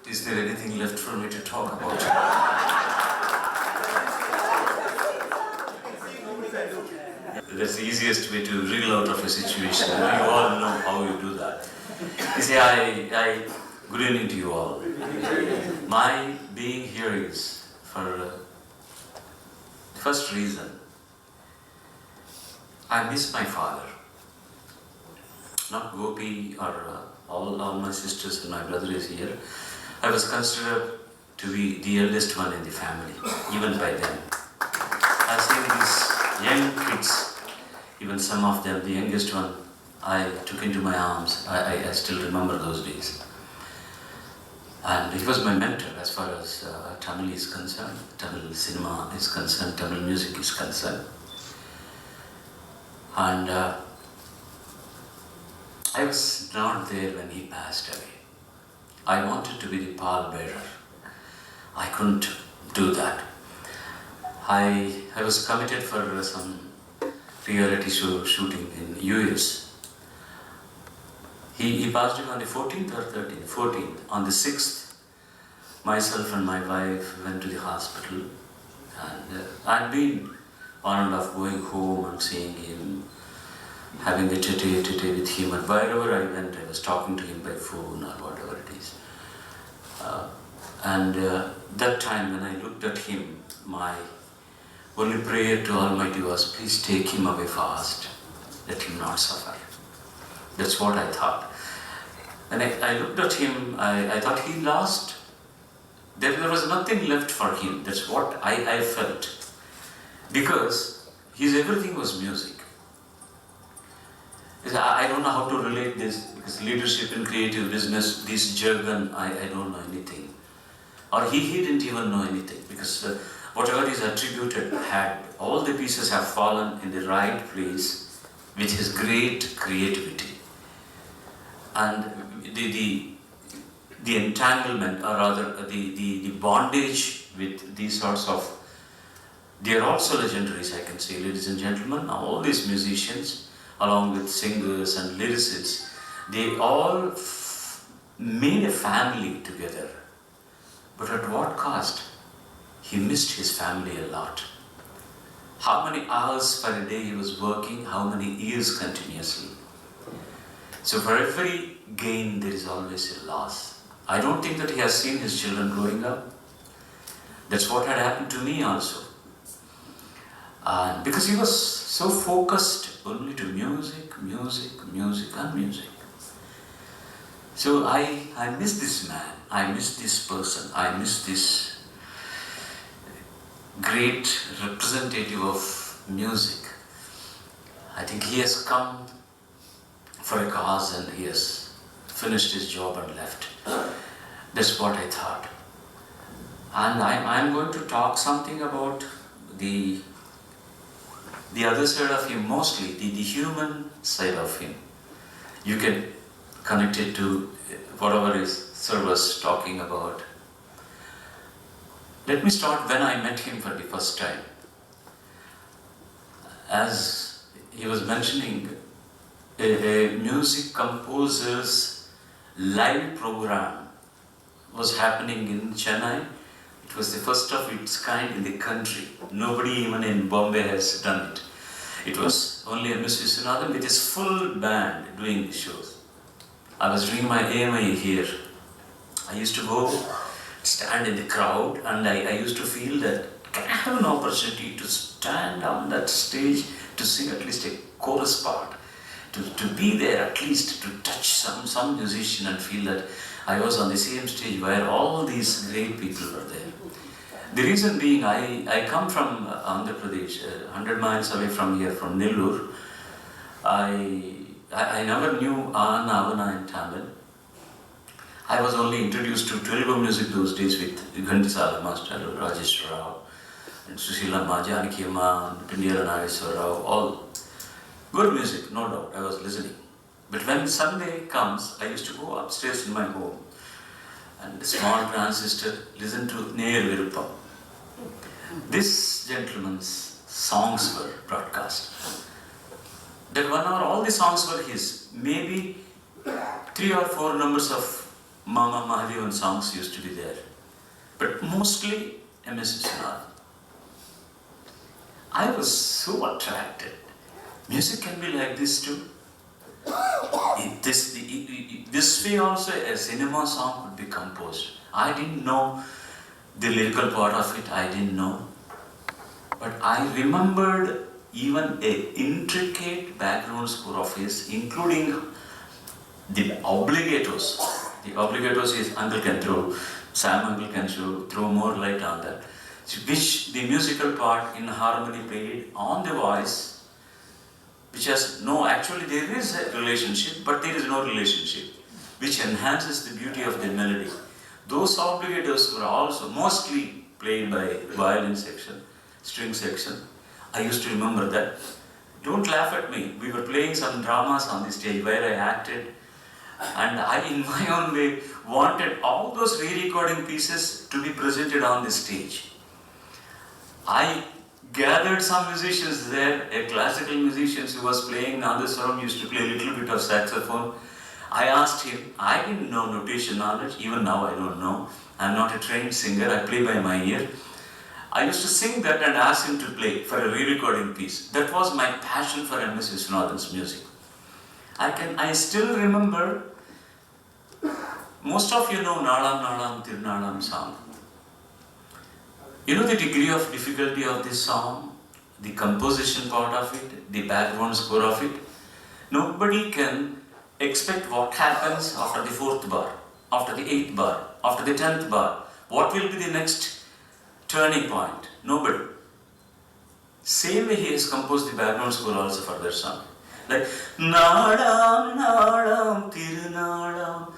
Is there anything left for me to talk about? That's the easiest way to wriggle out of a situation. You all know how you do that. You see, good evening to you all. My being here is for the first reason. I miss my father. Not Gopi or all my sisters and my brother is here. I was considered to be the eldest one in the family, even by them. I've seen these young kids, even some of them, the youngest one, I took into my arms. I still remember those days. And he was my mentor as far as Tamil is concerned, Tamil cinema is concerned, Tamil music is concerned. And I was not there when he passed away. I wanted to be the pallbearer. I couldn't do that. I was committed for some reality show shooting in US. He passed away on the 14th or 13th? 14th. On the 6th, myself and my wife went to the hospital. And I'd been on and off going home and seeing him, having a tete-a-tete with him, and wherever I went, I was talking to him by phone or whatever it is. That time when I looked at him, my only prayer to Almighty was, please take him away fast, let him not suffer. That's what I thought. And I looked at him, I thought he lost. There was nothing left for him. That's what I felt. Because his everything was music. I don't know how to relate this, because leadership in creative business, this jargon, I don't know anything. Or he didn't even know anything, because whatever is attributed all the pieces have fallen in the right place with his great creativity. And the entanglement, or rather the bondage with these sorts of, they are also legendaries, I can say, ladies and gentlemen, all these musicians, along with singers and lyricists, they all made a family together. But at what cost? He missed his family a lot. How many hours per day he was working, how many years continuously. So for every gain, there is always a loss. I don't think that he has seen his children growing up. That's what had happened to me also. Because he was so focused only to music. So I miss this man, I miss this person, I miss this great representative of music. I think he has come for a cause and he has finished his job and left. That's what I thought. And I'm going to talk something about the other side of him, mostly the human side of him. You can connect it to whatever is Sir was talking about. Let me start when I met him for the first time. As he was mentioning, a music composer's live program was happening in Chennai. It was the first of its kind in the country. Nobody even in Bombay has done it. It was only M.S. Viswanathan with his full band doing the shows. I was doing my AMA here. I used to go stand in the crowd and I used to feel that, can I have an opportunity to stand on that stage to sing at least a chorus part? To be there at least to touch some musician and feel that I was on the same stage where all these great people were there. The reason being, I come from Andhra Pradesh, 100 miles away from here, from Nellore. I never knew Anna Avana in Tamil. I was only introduced to Telugu music those days with Ghantisala Master, Rajesh Rao, and Sushila Janaki Amma, and Pindiyala Nageswara Rao, all good music, no doubt, I was listening. But when Sunday comes, I used to go upstairs in my home and the small transistor listen to Neer Viruppam. This gentleman's songs were broadcast. That 1 hour, all the songs were his. Maybe 3 or 4 numbers of Mama Mahadevan songs used to be there. But mostly MS Vishwanathan. I was so attracted. Music can be like this too. This way also a cinema song could be composed. I didn't know the lyrical part of it, I didn't know. But I remembered even an intricate background score of his, including the obligatos. The obligatos is Uncle can throw, Sam Uncle can throw more light on that. Which the musical part in harmony played on the voice, which has no, actually there is a relationship, but there is no relationship, which enhances the beauty of the melody. Those obligatos were also mostly played by violin section, string section. I used to remember that. Don't laugh at me. We were playing some dramas on the stage where I acted, and I, in my own way, wanted all those re-recording pieces to be presented on the stage. I gathered some musicians there, a classical musician who was playing Nadaswaram, used to play a little bit of saxophone. I asked him, I didn't know notation knowledge, even now I don't know. I'm not a trained singer, I play by my ear. I used to sing that and ask him to play for a re-recording piece. That was my passion for MS Vishwanathan's music. I still remember, most of you know Nalam Nalam Tirunalam song. You know the degree of difficulty of this song, the composition part of it, the background score of it. Nobody can expect what happens after the 4th bar, after the 8th bar, after the 10th bar. What will be the next turning point? Nobody. Same way he has composed the background score also for that song. Like Nalam Nalam Tirunalam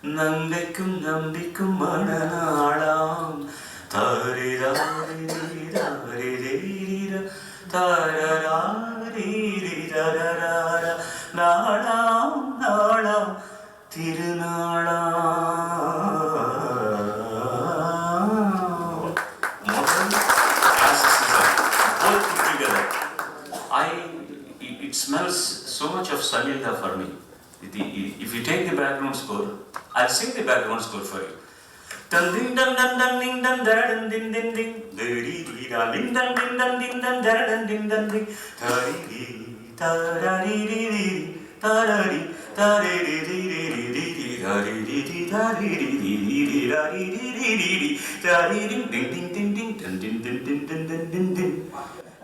Nambikkum Nambikkum Mananalam Tarira Nalam Nalam Tirunalam. Modern classicism, both put together. It smells so much of Sangeeta for me. If you take the background score, I'll sing the background score for you. Dun ding dun dun dun ding dun dun ding ding ding ding ding dun ding dun ding dun dun ding dun ding tariri tarari tarari tarari.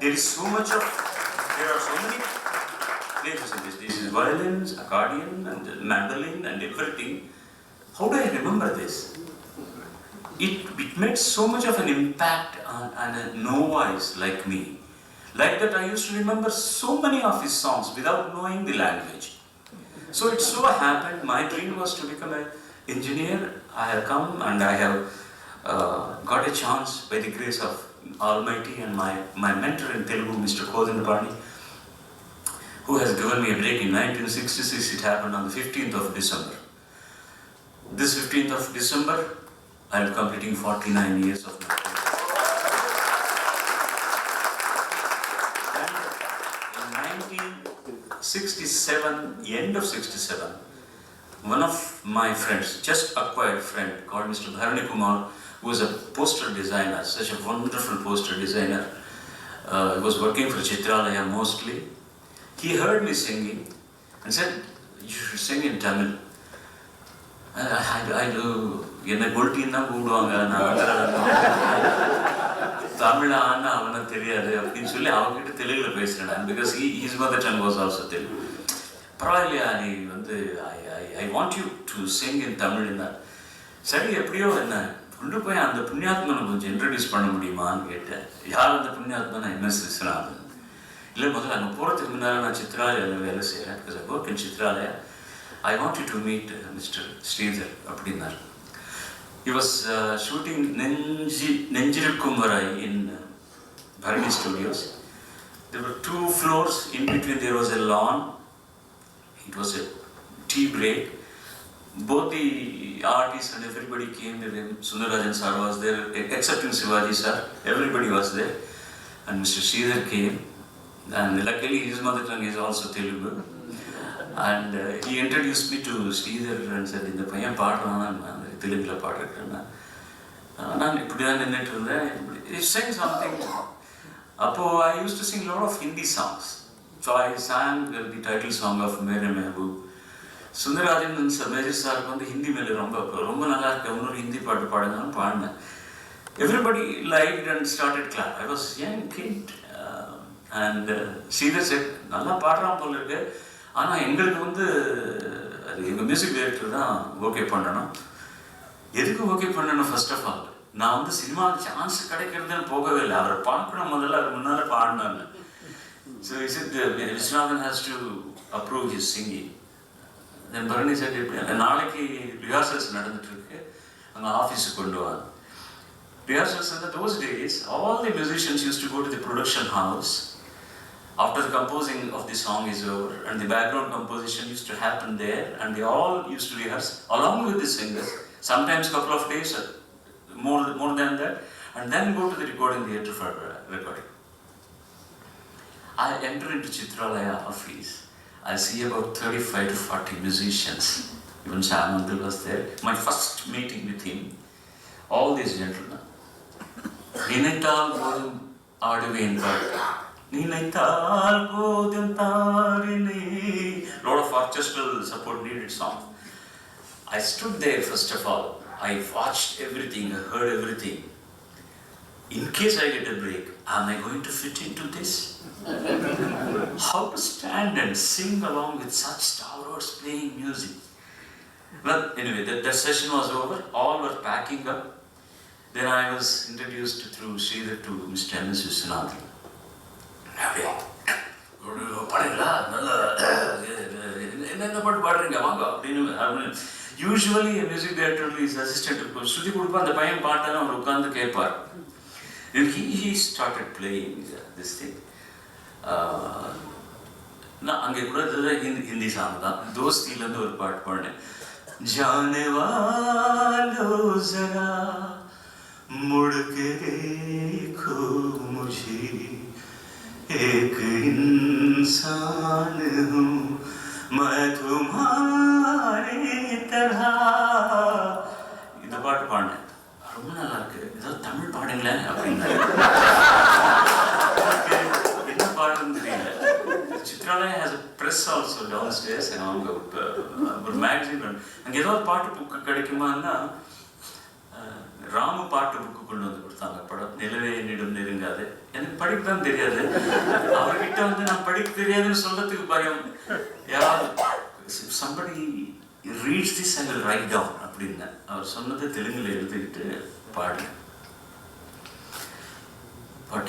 There is so much of, there are so many places in this. This is violins, accordion, and mandolin, and everything. How do I remember this? It made so much of an impact on a novice like me. Like that, I used to remember so many of his songs without knowing the language. So it so happened, my dream was to become an engineer. I have come and I have got a chance by the grace of Almighty and my mentor in Telugu, Mr. Kodindapani, who has given me a break in 1966. It happened on the 15th of December. This 15th of December, I am completing 49 years of my career. And in 1967, end of 67, one of my friends, just acquired friend called Mr. Bharani Kumar, who was a poster designer, such a wonderful poster designer. He was working for Chitralaya mostly. He heard me singing and said, "You should sing in Tamil." I do. என்னை கொல்ட்டின்னு தான் கூப்பிடுவாங்க, நான் தமிழ் ஆனா அவனுக்கு தெரியாது அப்படின்னு சொல்லி அவங்ககிட்ட தெலுங்குல பேசுகிறேன். Because his mother tongue was also Telugu. பரவாயில்லையா, நீ வந்து I want you to sing in தமிழ்னா. சரி, எப்படியோ என்ன கொண்டு போய் அந்த புண்ணியாத்மனை கொஞ்சம் இன்ட்ரடியூஸ் பண்ண முடியுமான்னு கேட்டேன். யார் அந்த புண்ணியாத்மனா? MS விஸ்வநாதன். இல்லை, முதல்ல அங்கே போகிறதுக்கு முன்னால் நான் சித்ராலயாவில் வேலை செய்கிறேன். Because I work in Chitralaya. I want you to meet Mr. Sridhar அப்படின்னார். He was shooting Nenjirukkum Varai in Bharani Studios. There were 2 floors. In between there was a lawn. It was a tea break. Both the artists and everybody came with him. Sundararajan sir was there, except in Shivaji sir. Everybody was there. And Mr. Sridhar came. And luckily his mother tongue is also Telugu. And he introduced me to Sridhar and said, "இந்த பையன் பாடுறான், தெலுங்கில் பாடிருக்கேன்னா நான் இப்படி தான் நின்றுட்டு இருந்தேன். sang something. அப்போது I used to sing a lot of Hindi songs. So I sang the title song of Mere Mehboob. Sundararajan sir major சாருக்கு வந்து ஹிந்தி மேலே ரொம்ப நல்லா இருக்கு, இன்னொரு ஹிந்தி பாட்டு பாடுங்கன்னு பாடினேன். Everybody liked and started clap. I was young kid and serious நல்லா பாடுறான் போல இருக்கு. ஆனால் எங்களுக்கு வந்து அது எங்கள் மியூசிக் டைரக்டர் தான் ஓகே பண்ணணும். எதுக்கு ஓகே பண்ணணும்? ஃபர்ஸ்ட் ஆஃப் ஆல் நான் வந்து சினிமா சான்ஸ் கிடைக்கிறதுன்னு போகவே இல்லை. அவரை பார்க்கணும் முதல்ல, அவர் முன்னால் பாடினாங்க. So is it Viswanathan has to approve his singing. Then Bharani sir எப்படி நாளைக்கு ரிஹர்சல்ஸ் நடந்துட்டுருக்கு, அங்கே ஆஃபீஸுக்கு கொண்டு வாங்க. Rehearsals in those days, all the musicians used to go to the production house after the composing of the song is over, and the background composition used to happen there, and they all used to rehearse along with the singers, sometimes couple of days, more than that, and then go to the recording theatre for recording. I enter into Chitralaya office. I see about 35 to 40 musicians. Even Sam Uncle was there. My first meeting with him, all these gentlemen. நினைத்தால் போதும் ஆடுவேன் பாட்டு, நினைத்தால் போதும் தாரினே. Lot of orchestral support needed song. I stood there first of all. I watched everything, I heard everything. In case I get a break, am I going to fit into this? How to stand and sing along with such stalwarts playing music? Well, anyway, that session was over. All were packing up. Then I was introduced through Sridhar to Mr. M.S. Viswanathan. பாடுங்களா, நல்லா என்ன பாட்டு பாடுறீங்க வாங்க அப்படின்னு. Usually music director is assistant சுற்றி கொடுப்பா, அந்த பையன் பாட்டெல்லாம் அவர் உட்கார்ந்து கேட்பார். He started playing this thing. நான் அங்கே கூட ஹிந்தி சாங் தான், தோஸ்திலேருந்து ஒரு பாட்டு பாடினேன். जाने वालों जरा मुड़ के देखो मुझे, एक इंसान हूँ मैं तुम्हारे तरह. இந்த பாட்டு பாடினேன், ரொம்ப நல்லா இருக்கு, ஏதாவது தமிழ் பாடுங்களேன் அப்படின்னு. என்ன பாடுறதுன்னு தெரியல. Chitralaya has a press also downstairs, and அவங்க ஒரு மேகசின் அங்கே ஏதாவது பாட்டு புக்கு கிடைக்குமான்னா ராமு பாட்டு புக்கு கொண்டு வந்து கொடுத்தாங்க. படம் நிலவே என்னிடம் நெருங்காது. எனக்கு படிக்க தான் தெரியாது. அவர்கிட்ட வந்து நான் படிக்க தெரியாதுன்னு சொல்றதுக்கு பயம். யாராவது somebody reads this and will write down அப்படின்னு அவர் சொன்னதை தெலுங்குல எழுதிக்கிட்டு பாடினேன். But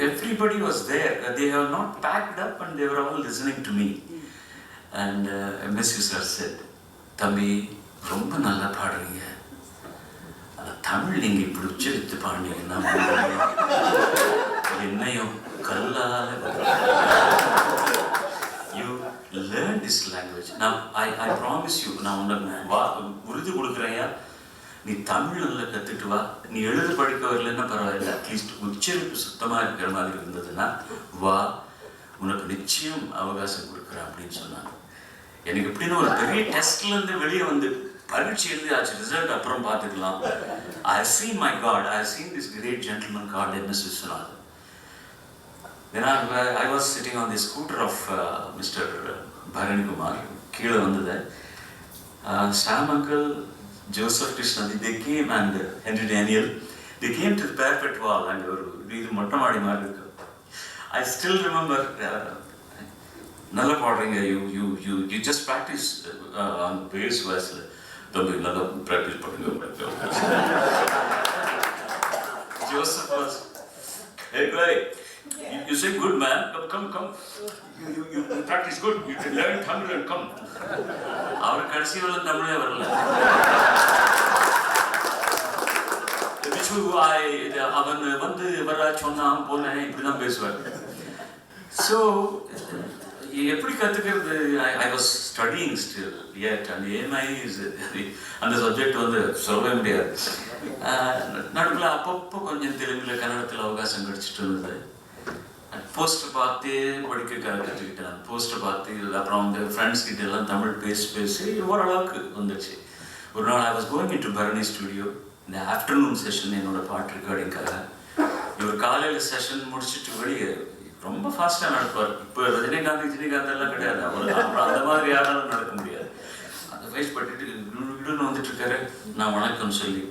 everybody was there. They have not packed up and they were all listening to me. And M.S. sir said, "Thambi, ரொம்ப நல்லா பாடுறீங்க. தமிழ் நீங்க இப்படி உச்சரித்து பாடுனீங்கன்னா என்னையும் கல்லால you learn this language. Now I promise you, நான் உனக்கு உறுதி கொடுக்குறேன், நீ தமிழ் நல்லா கற்றுட்டு வா. நீ எழுத படிக்க வரலன்னா பரவாயில்ல, அட்லீஸ்ட் உச்சரிப்பு சுத்தமாக இருக்கிற மாதிரி இருந்ததுன்னா வா, உனக்கு நிச்சயம் அவகாசம் கொடுக்குறேன் அப்படின்னு சொன்னாங்க. எனக்கு எப்படின்னா ஒரு பெரிய டெஸ்ட்லேருந்து வெளியே வந்து பரீட்சை எழுதி ஆச்சு, ரிசல்ட் அப்புறம் பார்த்துக்கலாம். I have seen my God, I have seen this great gentleman called M.S. Viswanathan. Then I was sitting on the scooter of Mr. Bharani Kumar. கீழே வந்தது Sam Uncle, Joseph Krishna, they came, and Henry Daniel, they came to the parapet wall and இது மொட்டை மாடி மாதிரி இருக்கு. I still remember, நல்லா பாடுறீங்க, you just practice on bass voice. தம்பி நல்லா practice பண்ணுங்க. Joseph was, hey guy, you say good man, come. You practice good, you can learn Tamil and come. அவர் கடைசி வரல தமிழே வரல. அவன் வந்து வர சொன்னான் போனேன் இப்படிதான் பேசுவார். ஸோ எப்படி கற்றுக்கிறது? I was studying still yet, and AMI அந்த சப்ஜெக்ட் வந்து சொல்லவே முடியாது. நடுவில் அப்பப்போ கொஞ்சம் தெலுங்குல கன்னடத்தில் அவகாசம் கிடச்சிட்டு இருந்தது. போஸ்டர் பார்த்து படிக்க கற்றுக்கிட்டேன். போஸ்டர் பார்த்து அப்புறம் வந்து ஃப்ரெண்ட்ஸ் கிட்ட எல்லாம் தமிழ் பேசி ஓரளவுக்கு வந்துச்சு. ஒரு நாள் I was going into Bharani studio இந்த ஆஃப்டர்நூன் செஷன் என்னோட பாட்டு ரெக்கார்டிங்காக. இவர் காலையில் செஷன் முடிச்சுட்டு வெளியே ரொம்ப ஃபாஸ்ட்டாக நடப்பார். இப்போ ரஜினிகாந்த் எல்லாம் கிடையாது, அவர் அந்த மாதிரி யாராலும் நடக்க முடியாது. அந்த வயசு பட்டுட்டு இடுன்னு வந்துட்டு இருக்காரு. நான் வணக்கம் சொல்லி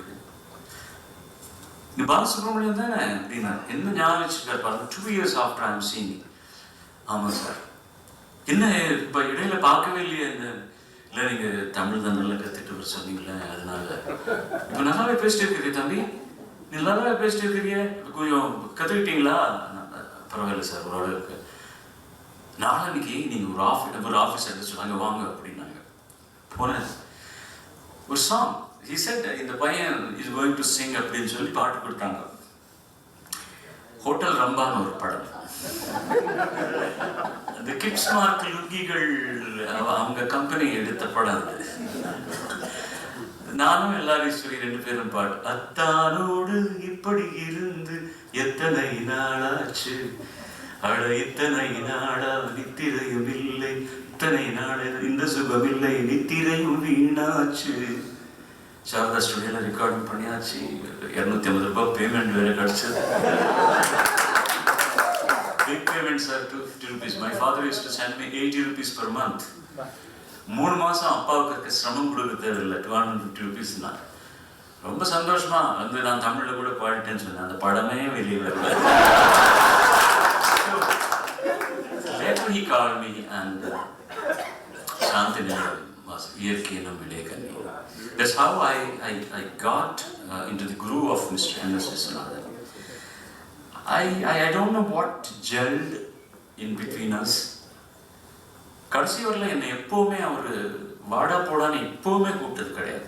நீ பாலசுப்ரமணியம் தானே அப்படின்னா என்ன ஞாபகம் வச்சுருக்காரு பாருங்க. 2 years after I am seeing. ஆமாம் சார். என்ன இப்போ இடையில பார்க்கவே இல்லையே என்ன? இல்லை நீங்கள் தமிழ் தான் நல்லா கற்றுட்டு சொன்னீங்களே அதனால இப்போ நல்லாவே பேசிட்டு இருக்கிறீ தம்பி, நீ நல்லாவே பேசிட்டு இருக்கிறீங்க, கொஞ்சம் கற்றுக்கிட்டீங்களா? பரவாயில்ல சார் ஓரளவுக்கு. நாளைக்கு நீங்கள் ஒரு ஆஃபீஸ் அட்ரஸ் சொன்னாங்க வாங்க அப்படின்னாங்க. போனேன். ஒரு சாங் he said இந்த பையன் is going to sing அப்படின்னு சொல்லி பாட்டு கொடுத்தாங்க. ஹோட்டல் ரம்பான்னு ஒரு படம். அந்த கிப்ஸ் மார்க் லுங்கிகள் அவங்க கம்பெனி எடுத்த படம் அது. நானும் எல்லாரீஸ்வரி 2 பேரும் பாடு. அத்தானோடு இப்படி இருந்து எத்தனை நாளாச்சு, அட இத்தனை நாளா நித்திரையும் இல்லை, இத்தனை நாள் இந்த சுகம் இல்லை, நித்திரையும் வீணாச்சு. சாரதா ஸ்டுடியோல ரெக்கார்டிங் பண்ணியாச்சு. 250 ரூபாய் பேமெண்ட் வேற கிடைச்சது. Big payments are 250 rupees. My father used to send me 80 rupees per month. 3 மாசம் அப்பாவுக்கு சிரமம் கொடுக்க தேவையில்லை. 250 rupees தான். ரொம்ப சந்தோஷமா வந்து நான் தமிழ்ல கூட பாடிட்டேன்னு சொன்னேன். அந்த படமே வெளியே வரல. Later he called me and Shantini was இயற்கையினும் விளைகண்ணி. That's how I got into the groove of Mr. N.S. Viswanathan. I don't know what gelled in between us. கடைசி வரல என்னை எப்பவுமே அவர் வாடா போடான்னு எப்பவுமே கூப்பிட்டது கிடையாது.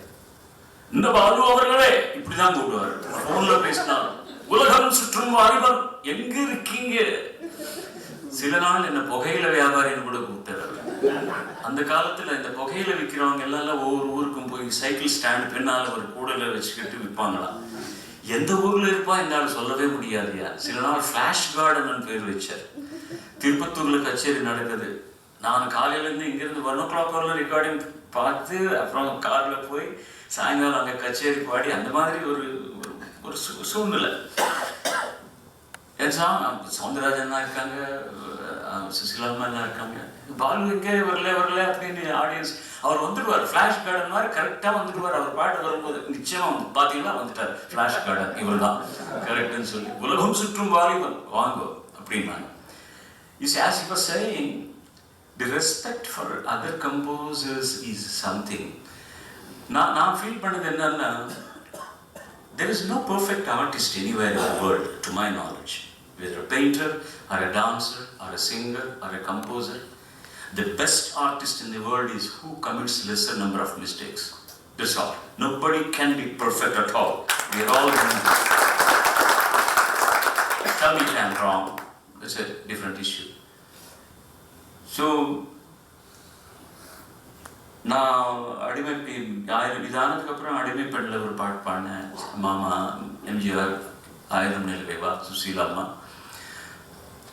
இந்த பாலு அவர்களே இப்படிதான் கூப்பிடுவார். போன்ல பேசினார், உலகம் சுற்றும் வாலிபன் எங்க இருக்கீங்க. சில நாள் என்ன புகையில வியாபாரின்னு கூட கூப்பிட்டார். அந்த காலத்துல இந்த புகையில விற்கிறவங்க எல்லாம் ஒவ்வொரு ஊருக்கும் போய் சைக்கிள் ஸ்டாண்ட் பின்னால ஒரு கூடல வச்சுக்கிட்டு விற்பாங்களாம். எந்த ஊர்ல இருப்பா இந்த ஆள் சொல்லவே முடியாதுயா. சில நாள் ஃபிளாஷ் கார்டன் பேர் வச்சார். திருப்பத்தூர்ல கச்சேரி நடக்குது. நான் காலையில இருந்து இங்கிருந்து 1 o'clock வரல ரெக்கார்டிங் பார்த்து அப்புறம் கார்ல போய் சாயங்காலம் அங்க கச்சேரி பாடி அந்த மாதிரி ஒரு சூழ்நிலை. சவுந்தரராஜன் தான் இருக்காங்க, சுசிலாமா எல்லாம் இருக்காங்க. பாலு எங்கே வரல அப்படின்னு ஆடியன்ஸ் அவர் வந்துடுவார். ஃபிளாஷ் கார்டன் மாதிரி கரெக்டாக வந்துடுவார். அவர் பாட்டு வரும்போது நிச்சயமா பார்த்தீங்கன்னா வந்துட்டார். ஃபிளாஷ் கார்டன் இவர் தான் கரெக்டுன்னு சொல்லி உலகம் சுற்றும் வாலிபன் வாங்கோ அப்படின்னாங்க. As he was saying, the respect for other composers is something. நான் ஃபீல் பண்ணது என்னன்னா, there is no perfect artist anywhere in the world to my knowledge. Whether a painter or a dancer or a singer or a composer, the best artist in the world is who commits lesser number of mistakes. That's all. Nobody can be perfect at all. We are all human. Tell me if I am wrong. That's a different issue. So, நான் அடிமை இதானதுக்கு அப்புறம் அடிமை பெண்ணில் ஒரு பாட்டு பாடினேன். மாமா எம்ஜிஆர், ஆயிரம் நிலவேவா, சுசீலாமா.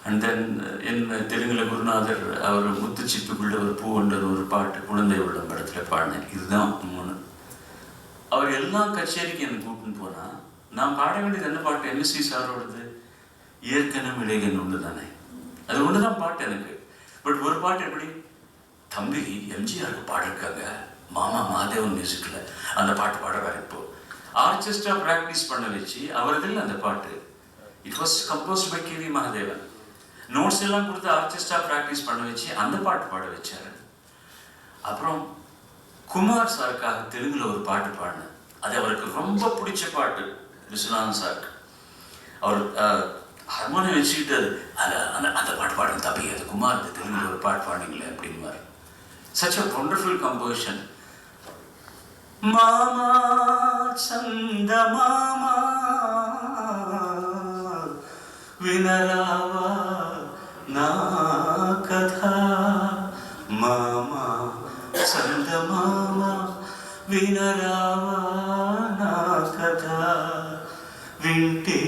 அண்ட் தென் என் தெலுங்கில் குருநாதர் அவர் முத்துச்சிப்புக்குள்ள ஒரு பூவண்டர் ஒரு பாட்டு குழந்தை உள்ளம் படத்துல பாடினேன். இதுதான் 3. அவர் எல்லாம் கச்சேரிக்கு என்னை கூப்பிட்டு போனா நான் பாட வேண்டியது என்ன பாட்டு? எம்எஸ்சி சாரோடது இயற்கனும் இளைகன் ஒன்று தானே, அது ஒன்று தான் பாட்டு எனக்கு. பட் ஒரு பாட்டு எப்படி தம்பி எம்ஜிஆருக்கு பாடிருக்காங்க மாமா மாதேவன் மியூசிக்கில், அந்த பாட்டு பாடுறாரு. இப்போ ஆர்கெஸ்ட்ரா ப்ராக்டிஸ் பண்ண வச்சு அவரதில் அந்த பாட்டு it was composed by KV Mahadevan. Notes எல்லாம் கொடுத்து ஆர்கெஸ்ட்ரா ப்ராக்டிஸ் பண்ண வச்சு அந்த பாட்டு பாட வச்சாரு. அப்புறம் குமார் சாருக்காக தெலுங்குல ஒரு பாட்டு பாடினேன். அது அவருக்கு ரொம்ப பிடிச்ச பாட்டு. விஸ்வநாதன் சாருக்கு அவர் ஹார்மோனியம் வச்சுக்கிட்டு அந்த பாட்டு பாடுங்க தம்பி, அது குமார் தெலுங்குல ஒரு பாட்டு பாடினீங்களே அப்படின்னு. Such a wonderful composition. Mama Chanda Mama Vinarava Na Katha. Mama Chanda Mama Vinarava Na Katha. Vinte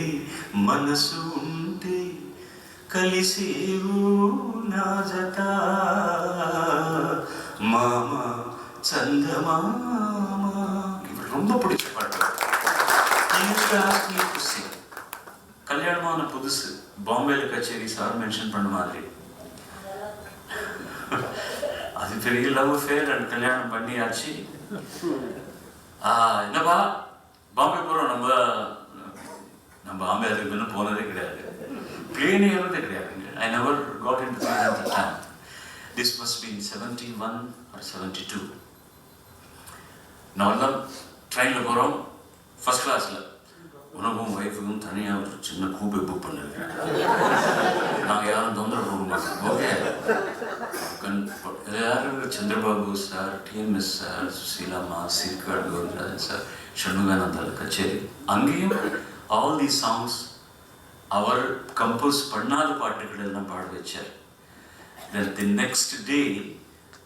Manasu Unte Kalisevu Na Jata. Mama Chanda Mama ரொம்ப பிடிச்ச பாட்டு. He used to ask me to sing. கல்யாணமான புதுசு பாம்பேல கச்சேரி sir mention பண்ண மாதிரி அது பெரிய லவ் ஃபேர். அண்ட் கல்யாணம் பண்ணியாச்சு. என்னப்பா பாம்பே போகிறோம். நம்ம பாம்பே அதுக்கு இன்னும் போனதே கிடையாது, பிளேனே ஏறதே கிடையாது. I never got into plane at the time. This must be in 71 or 72. நான்லாம் ட்ரெயினில் போகிறோம் ஃபர்ஸ்ட் கிளாஸில். உனக்கும் ஒய்ஃபுக்கும் தனியாக ஒரு சின்ன கூப்பை புக் பண்ணிருக்கேன். நாங்கள் யாரும் தொந்தரவு போக மாட்டோம். ஓகே. யாரும் Chandrababu sir, TMS sir, Susheelamma, Sirkazhi Govindarajan sir, ஷண்முகானந்தால் கச்சேரி. அங்கேயும் ஆல் தி சாங்ஸ் அவர் கம்போஸ் பண்ணாத பாட்டுகள் எல்லாம் பாட வச்சார். Then the next day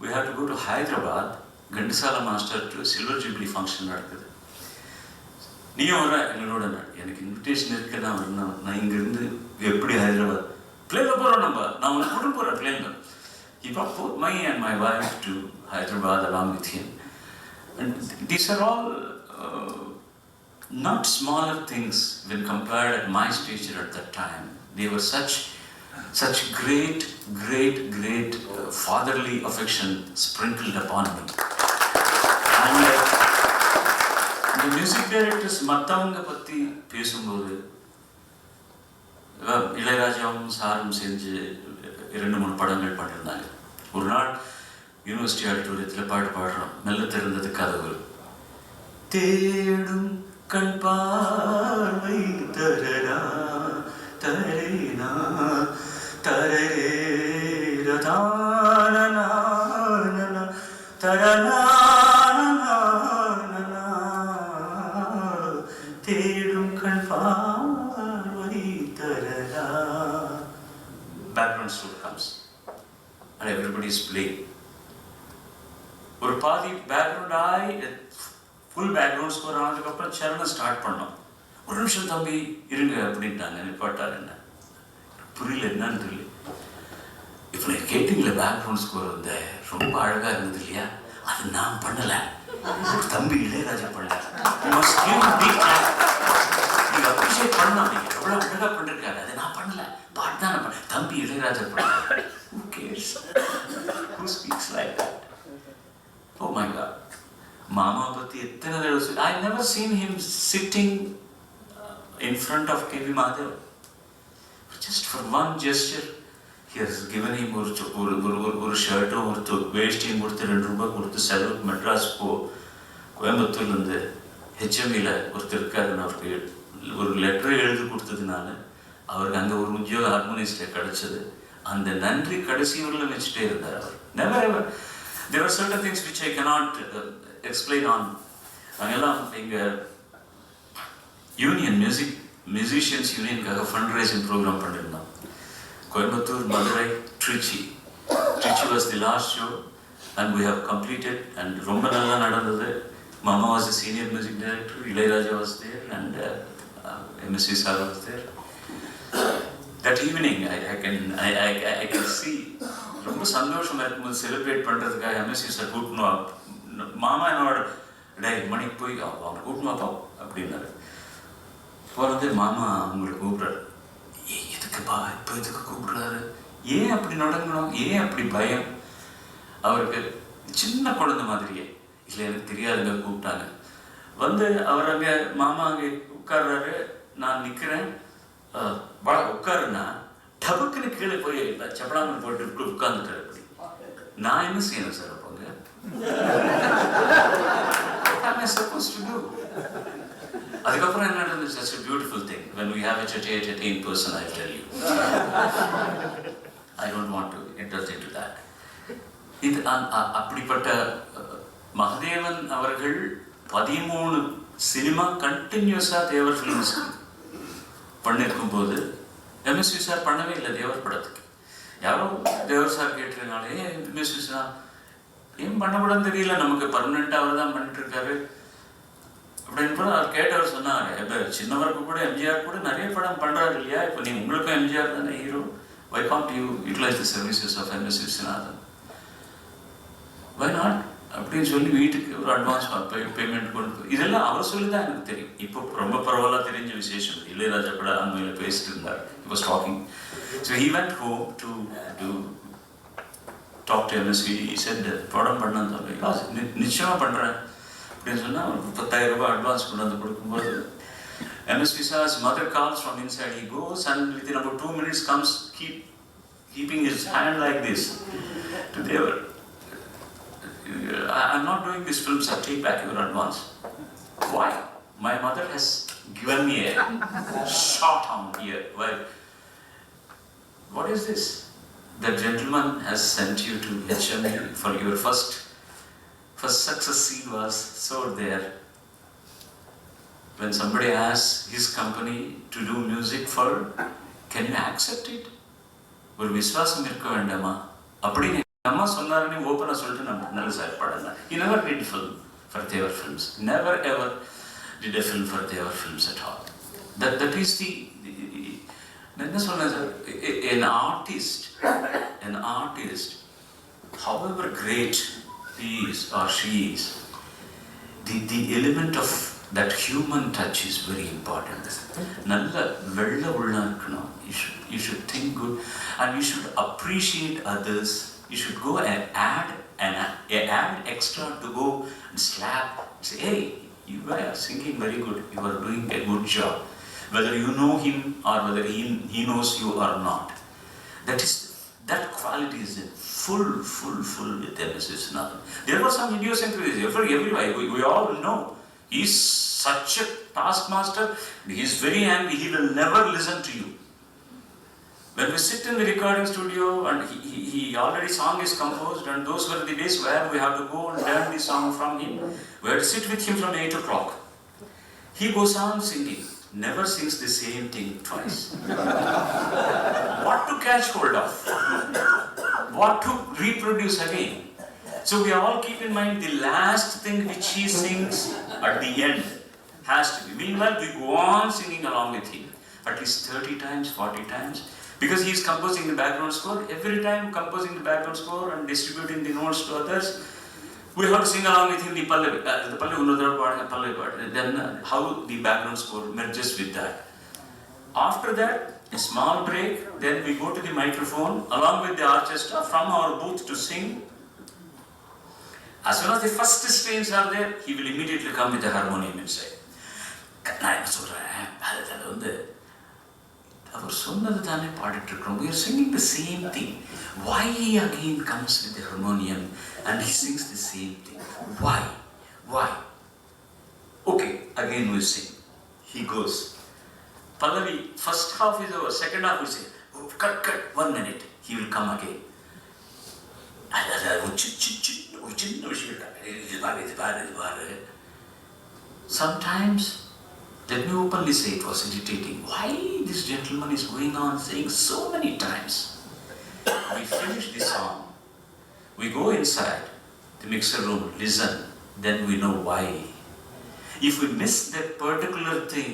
we had to go to Hyderabad. Ghantasala master to silver jubilee function நடக்குது. நீயும் வர எங்களோட. எனக்கு இன்விடேஷன் இருக்கு, நான் வரணும். நான் இங்கேருந்து எப்படி ஹைதராபாத் பிளேனில் போகிறோம். நான் உனக்கு கூட்டு போகிறேன் பிளேனில். He brought both me and my wife to Hyderabad along with him. And these are all not smaller things when compared at my stature at that time. They were such great fatherly affection sprinkled upon me. And the music directors மற்றவங்க பற்றி பேசும்போது இளையராஜாவும் சாரும் செஞ்சு 2-3 படங்கள் பண்ணியிருந்தாங்க. ஒரு நாள் university ஆடிட்டோரியத்தில் பாடுறோம். மெல்ல திறந்தது கதவு. தேடும் கண் பார்வை தரரா தரேனா தரேரதானனா தரனா தேடும் கண் பார்வை தரரா. Background score comes and everybody is playing. ஒரு பாதி பேக்ரவுண்ட் ஆகி ஃபுல் பேக்ரவுண்ட் ஸ்கோர் ஆனதுக்கப்புறம் சரணம் ஸ்டார்ட் பண்ணோம். ஒரு நிமிஷம் தம்பி இருங்க அப்படின்ட்டாங்க. நிப்பாட்டார். என்ன புரியல, என்னன்னு தெரியல. இப்போ நான் கேட்டிங்கள பேக்ரவுண்ட் ஸ்கோர் வந்து ரொம்ப அழகாக இருந்தது இல்லையா, அது நான் பண்ணலை, தம்பி இளையராஜா பண்ணல. நீங்கள் அப்ரிஷியேட் பண்ணலாம். நீங்கள் எவ்வளோ அழகாக பண்ணிருக்காரு, அதை நான் பண்ணலை, பாட்டு தான் நான் பண்ணேன், தம்பி இளையராஜா பண்ணல. Who cares? Who speaks like that? Oh my God. Mama பத்தி எத்தனை தடவை I never seen him sitting in front of KV Madhav. Just for one gesture, he has given him ஒரு ஷர்ட்டும் ஒரு வேஷ்டியும் கொடுத்து ₹2 கொடுத்து செலவுக்கு மெட்ராஸ் கோயம்புத்தூர்லேருந்து HMEல ஒருத்தர் இருக்காருன்னு அவருக்கு ஒரு லெட்டரை எழுதி கொடுத்ததுனால அவருக்கு அங்கே ஒரு உத்தியோக ஹார்மோனிஸ்டில் கிடச்சிது. அந்த நன்றி கடைசி வரலும் வச்சுட்டே இருந்தார் அவர். Never ever. There are certain things which I cannot explain on. அங்கெல்லாம் எங்கள் யூனியன் மியூசிஷியன்ஸ் யூனியனுக்காக ஃபண்ட் ரைசிங் ப்ரோக்ராம் பண்ணியிருந்தோம். Coimbatore, Madurai, Trichy was the last show and we have completed and ரொம்ப நல்லா நடந்தது. Mama was the senior music director, Ilayaraja was there and MSV sir was there. That evening I can see ரொம்ப சந்தோஷமாக இருக்கும்போது celebrate பண்ணுறதுக்காக MSV sir கூட்டணும். மாமா என்னோட மணிக்கு போய் அவங்க கூட்டணும்ப்பா அப்படின்னாரு. போகிறது மாமா அவங்களை கூப்பிட்றாரு. எதுக்குப்பா இப்போ எதுக்கு கூப்பிட்றாரு, ஏன் அப்படி நடக்கணும், ஏன் அப்படி பயம்? அவருக்கு சின்ன குழந்தை மாதிரியே. இல்லை எனக்கு தெரியாதுங்க, கூப்பிட்டாங்க. வந்து அவர் அங்கே மாமா அங்கே உட்கார்றாரு, நான் நிற்கிறேன். உட்காருன்னா டபக்குன்னு கீழே போய் சப்படாமல் போட்டு உட்கார்ந்துட்டார். அப்படி நான் என்ன செய்யணும் sir அப்போங்க? What am I supposed to do? அதுக்கப்புறம் என்ன நடந்துச்சு? That's a beautiful thing. When we have a chat in person, I'll tell you. I don't want to enter into that. இது அப்படிப்பட்ட மகதேவன் அவர்கள் 13 சினிமா கண்டினியூஸாக தேவர் ஃபிலிம்ஸ் பண்ணியிருக்கும் போது MSV சார் பண்ணவே இல்லை தேவர் படத்துக்கு. யாரோ தேவர் சார் கேட்டிருந்தாலே MSV சார் ஏன் பண்ணக்கூடாதுன்னு தெரியல, நமக்கு பர்மனெண்ட்டாக அவர் தான் பண்ணிட்டுருக்காரு அப்படின்னு கூட அவர் கேட்டவர் சொன்னாங்க. இப்போ சின்னவருக்கு கூட எம்ஜிஆர் கூட நிறைய படம் பண்ணுறாரு இல்லையா, இப்போ நீ உங்களுக்கும் எம்ஜிஆர் தானே hero, why can't you utilise the services of MSV Viswanathan, why not அப்படி அப்படின்னு சொல்லி வீட்டுக்கு ஒரு அட்வான்ஸ் பேமெண்ட் கொண்டு இதெல்லாம் அவர் சொல்லி தான் எனக்கு தெரியும். இப்போ ரொம்ப பரவாயில்ல தெரிஞ்ச விசேஷம். இளையராஜா கூட அண்மையில் பேசிட்டு இருந்தார். He was talking. So he went home to talk to MSV. He said, படம் பண்ண நிச்சயமாக பண்ணுறேன் அப்படின்னு சொன்னால் ஒரு 10,000 ரூபாய் அட்வான்ஸ் கொண்டு வந்து கொடுக்கும்போது MSV says, mother calls from inside. He goes and within about 2 minutes comes, keeping his hand like this to Devar. I'm not doing this film, sir. Take back your advance. Why? My mother has given me a shot on here. Why? What is this? The gentleman has sent you to HME for your first success scene was so there. When somebody asks his company to do music for, can you accept it? ஒரு விசுவாசம் இருக்க வேண்டாமா அப்படின்னு அம்மா சொன்னாருன்னு ஓப்பனாக சொல்லிட்டு நம்ம நல்ல சார் படம். He never did film for Devar Films. Never ever did a film for Devar Films at all. That is the நான் என்ன சொன்னேன் sir, an artist, however great he is or she is, the element of that human touch is very important. நல்ல வெள்ள உள்ள இருக்கணும். You should think good and you should appreciate others. You should go and add extra to go and slap and say, hey, you are singing very good, you are doing a good job, whether you know him or whether he knows you or not. That quality is in full with MSV Srinathan. There was some idiosyncrasies everywhere. We all know he's such a taskmaster. He's very angry. He will never listen to you. When we sit in the recording studio and he already song is composed, and those were the days where we have to go and learn the song from him. We have to sit with him from 8 o'clock. He goes on singing, never sings the same thing twice. What to catch hold of? What to reproduce again? So we all keep in mind the last thing which he sings at the end has to be. Meanwhile, we go on singing along with him at least 30 times, 40 times. Because he is composing the background score, every time composing the background score and distributing the notes to others, we have to sing along with him the Pallavi part. Then how the background score merges with that. After that, a small break, then we go to the microphone along with the orchestra from our booth to sing. As soon as the first strains are there, he will immediately come with the harmonium inside. நான் என்ன சொல்கிறேன், அதில் வந்து அவர் சொன்னது தானே பாடிட்டு இருக்கிறோம். We are singing the same thing. Why he again comes with the harmonium and he sings the same thing? Why? Okay, again we sing. He goes. Pallavi, first half is over, second half we say, oh, cut, 1 minute. He will come again. Sometimes, let me openly say, it was irritating. Why this gentleman is going on saying so many times? We finish the song, we go inside the mixer room, listen, then we know why. If we miss that particular thing,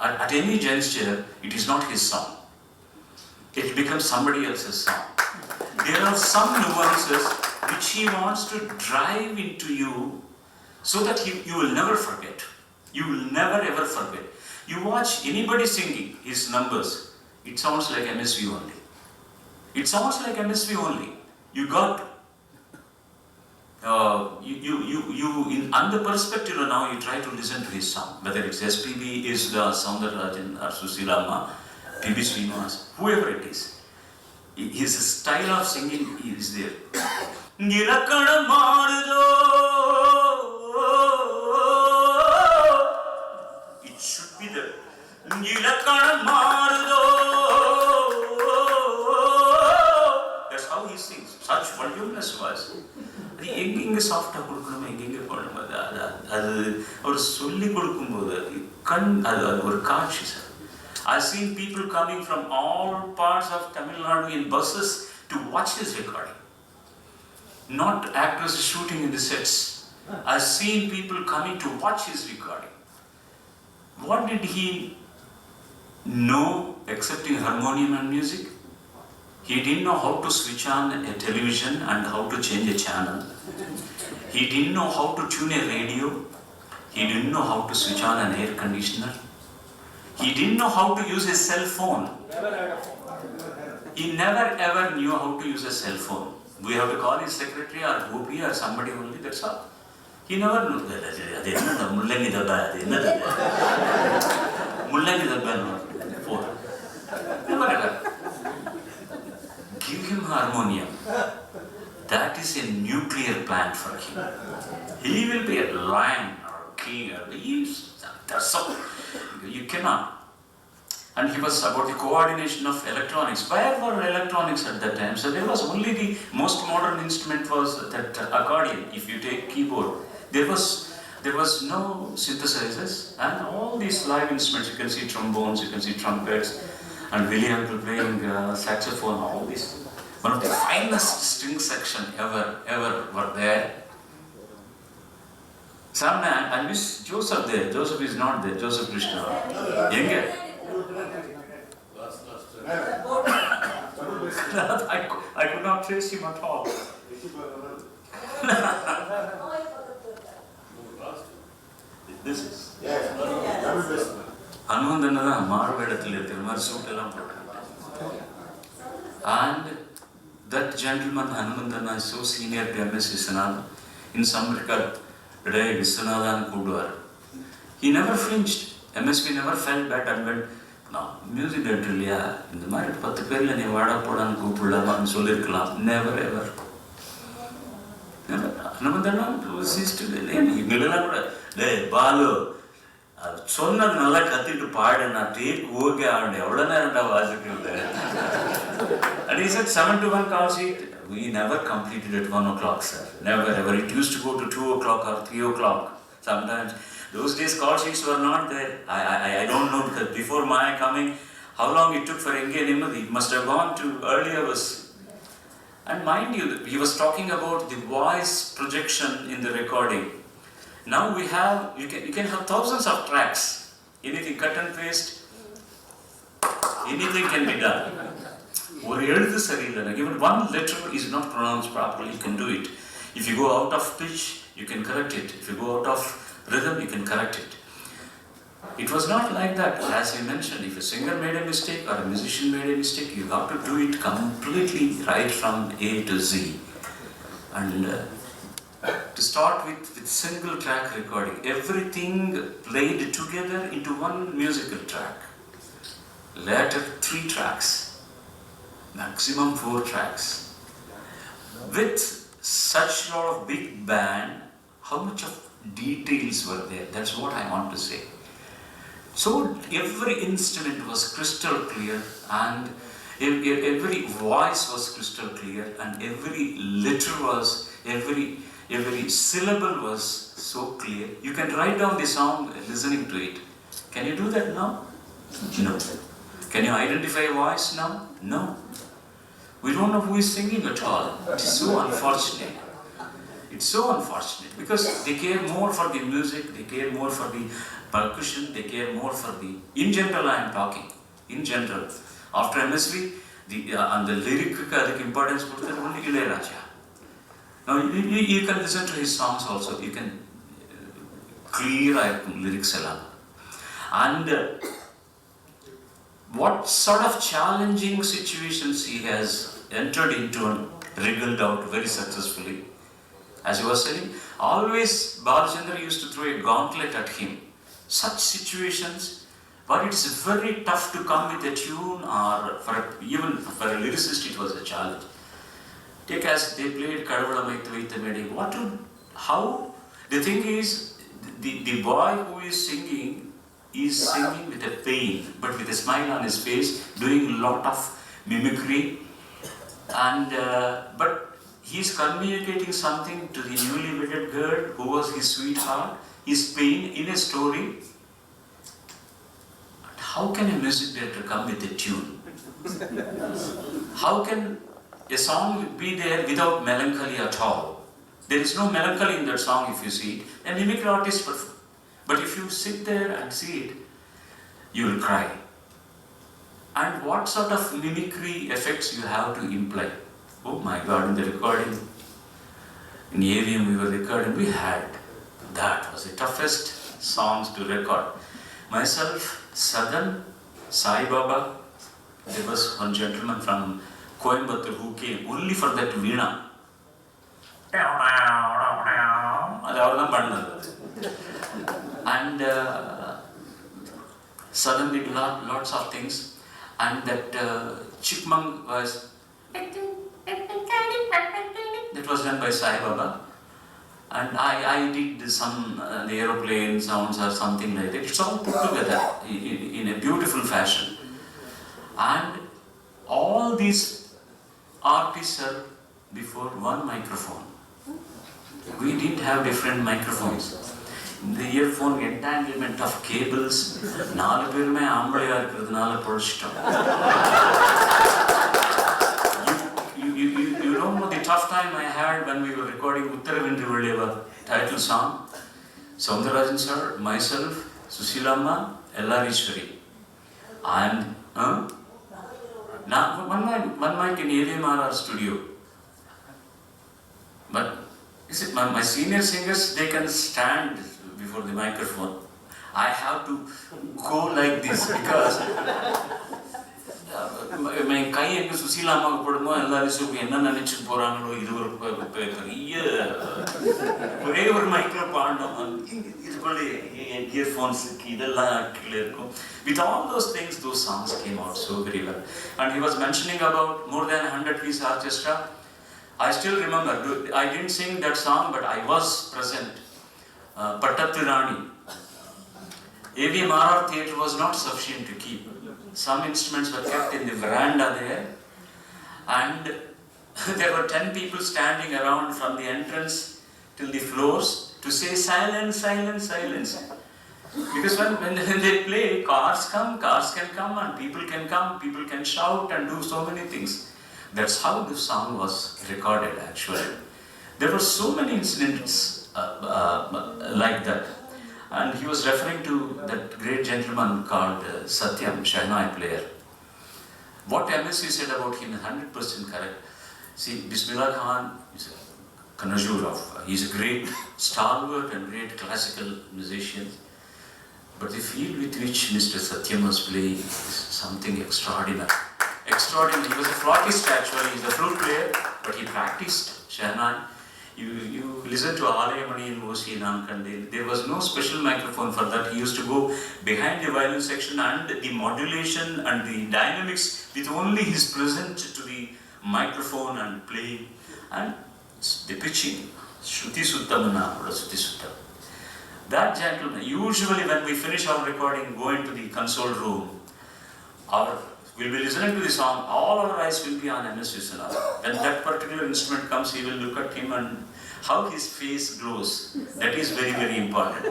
at any juncture, it is not his song. It becomes somebody else's song. There are some nuances which he wants to drive into you so that you will never forget. You will never ever forget. You watch anybody singing his numbers, it sounds like MSV only. It sounds like MSV only. You got you in under perspective now you try to listen to his song, whether it's SPB, is the Soundararajan or Susilama, PB Srinivas, whoever it is. His style of singing is there. It should be there. That's how he sings. Such voluminous voice. அது எங்கெங்க சாஃப்டாக கொடுக்கணுமோ எங்கெங்கே போடணும், அது அவர் சொல்லி கொடுக்கும்போது அது ஒரு காட்சி sir. I've seen people coming from all parts of Tamil Nadu in buses to watch his recording. Not actors shooting in the sets. I've seen people coming to watch his recording. What did he know excepting harmonium and music? He didn't know how to switch on a television and how to change a channel. He didn't know how to tune a radio. He didn't know how to switch on an air conditioner. He didn't know how to use a cell phone. He never ever knew how to use a cell phone. We have to call his secretary or Gopi or somebody only, that's all. He never knew. Mullangi dabba phone. Never ever. Give him harmonium. That is a nuclear plant for him. He will be a lion or king or that's so. You cannot. And he was about the coordination of electronics. Where were electronics at that time? So there was only the most modern instrument was that accordion. If you take keyboard, there was no synthesizers, and all these live instruments. You can see trombones, you can see trumpets, and Willie Uncle playing saxophone. All these, one of the finest string section ever were there. Some man, I miss Joseph there. Joseph is not there. Joseph Krishna. Younger. I could not trace him at all. This is. Hanumandanna Marvadathil irukkiற மாதிரி suit எல்லாம் போட்டாங்க. And that gentleman Hanumandanna is so senior to MS Viswanathan. In some regard, today Viswanathan கூடுவார். He never flinched. MSV never felt bad and went, no, music director இல்லையா, இந்த மாதிரி 10 பேர்ல நீ வாடா போடான்னு கூப்பிடலாமான்னு சொல்லியிருக்கலாம். Never ever. Hanumandanna எங்களெல்லாம் கூட, டேய் பாலு, சொன்னது நல்லா கத்திட்டு பாடு, நான் டேக் ஓகே ஆகணும், எவ்வளோ நேரம்டா வாசிக்கிறது. And he said 7 to 1 call sheet. We never completed at 1 o'clock, sir. Never ever. It used to go to 2 o'clock or 3 o'clock. Sometimes. Those days call sheets were not there. I don't know, because before my coming, how long it took for Enge Nimadi. It must have gone to early hours. And mind you, he was talking about the voice projection in the recording. Now we have, you can have thousands of tracks. Anything cut and paste, anything can be done. Even one letter is not pronounced properly, you can do it. If you go out of pitch, you can correct it. If you go out of rhythm, you can correct it. It was not like that. As I mentioned, if a singer made a mistake or a musician made a mistake, you have to do it completely right from A to Z. And to start with single track recording, everything played together into one musical track. Later 3 tracks, maximum 4 tracks. With such a lot of big band, how much of details were there? That's what I want to say. So every instrument was crystal clear, and every voice was crystal clear, and every letter was, every syllable was so clear. You can write down the song listening to it. Can you do that now? No. Can you identify a voice now? No. We don't know who is singing at all. It is so unfortunate. It's so unfortunate, because they care more for the music, they care more for the percussion, they care more for the, in general I am talking, in general. After MSV, and the lyric importance only Ilayaraja. Now you can listen to his songs also, you can clear lyrics along. And what sort of challenging situations he has entered into and wriggled out very successfully. As he was saying, always Balachandra used to throw a gauntlet at him. Such situations, but it's very tough to come with a tune, or even for a lyricist it was a challenge. Take as they played Kadavala Maitha Medi. How? The thing is, the boy who is singing with a pain, but with a smile on his face, doing a lot of mimicry, and but he's communicating something to the newly wedded girl who was his sweetheart, his pain in a story. How can a music director come with a tune? How can a song be there without melancholy at all? There is no melancholy in that song if you see it. A mimicry artist perform. But if you sit there and see it, you will cry. and what sort of mimicry effects you have to imply. Oh my God, in the recording, in AVM we were recording, we had, that was the toughest songs to record. Myself, Sadan, Sai Baba, there was one gentleman from Coimbatore who came only for that veena. And Sadan did lots of things, and that chipmunk was, that was done by Sai Baba. And I did some the aeroplane sounds or something like that. It's all put together in a beautiful fashion. And all these artists are before one microphone. We didn't have different microphones. The earphone entanglement of cables, நாலு பேருமே ஆம்பளையா இருக்கிறதுனால பொழிச்சிட்டோம். You don't know the tough time I had when we were recording Uttaravendru Velleva title song. Soundarajan sir, myself, Susilamma, Ellarishwari. And one mic in AVMRR studio. But is it my senior singers, they can stand before the microphone. I have to go like this because my கை எங்க சுசீலாமாவுக்கு போடுமோ எல்லாரும் என்ன நினைச்சு போறாங்களோ, இது ஒரு பெரிய ஒரே ஒரு மைக்ரோ பாடணும், இதுக்குள்ள இயர்ஃபோன்ஸுக்கு இதெல்லாம் கீழே இருக்கும். With all those things, those songs came out so very well. And he was mentioning about more than 100-piece orchestra. I still remember, I didn't sing that song, but I was present. Pattathu Rani. AVMRR theatre was not sufficient to keep. Some instruments were kept in the veranda there, and there were 10 people standing around from the entrance till the floors to say silence, silence, silence. Because when they play, cars can come, and people can shout and do so many things. That's how the song was recorded actually. There were so many incidents like that. And he was referring to that great gentleman called Satyam, Shehnai player. What MSV said about him is 100% correct. See, Bismillah Khan is a connoisseur of, he's a great stalwart and great classical musician. But the field with which Mr. Satyam was playing is something extraordinary. Extraordinary. He was a flautist actually, he's a flute player, but he practiced Shehnai. You listen to Alayamani in O.C. Nankande, there was no special microphone for that. He used to go behind the violin section and the modulation and the dynamics with only his presence to the microphone and playing. And the pitching, Shruti Suttamana, Shruti Suttam. That gentleman, usually when we finish our recording, go into the console room, we'll be listening to the song, all our eyes will be on MS Vishwanath. When that particular instrument comes, he will look at him and how his face glows. That is very, very important.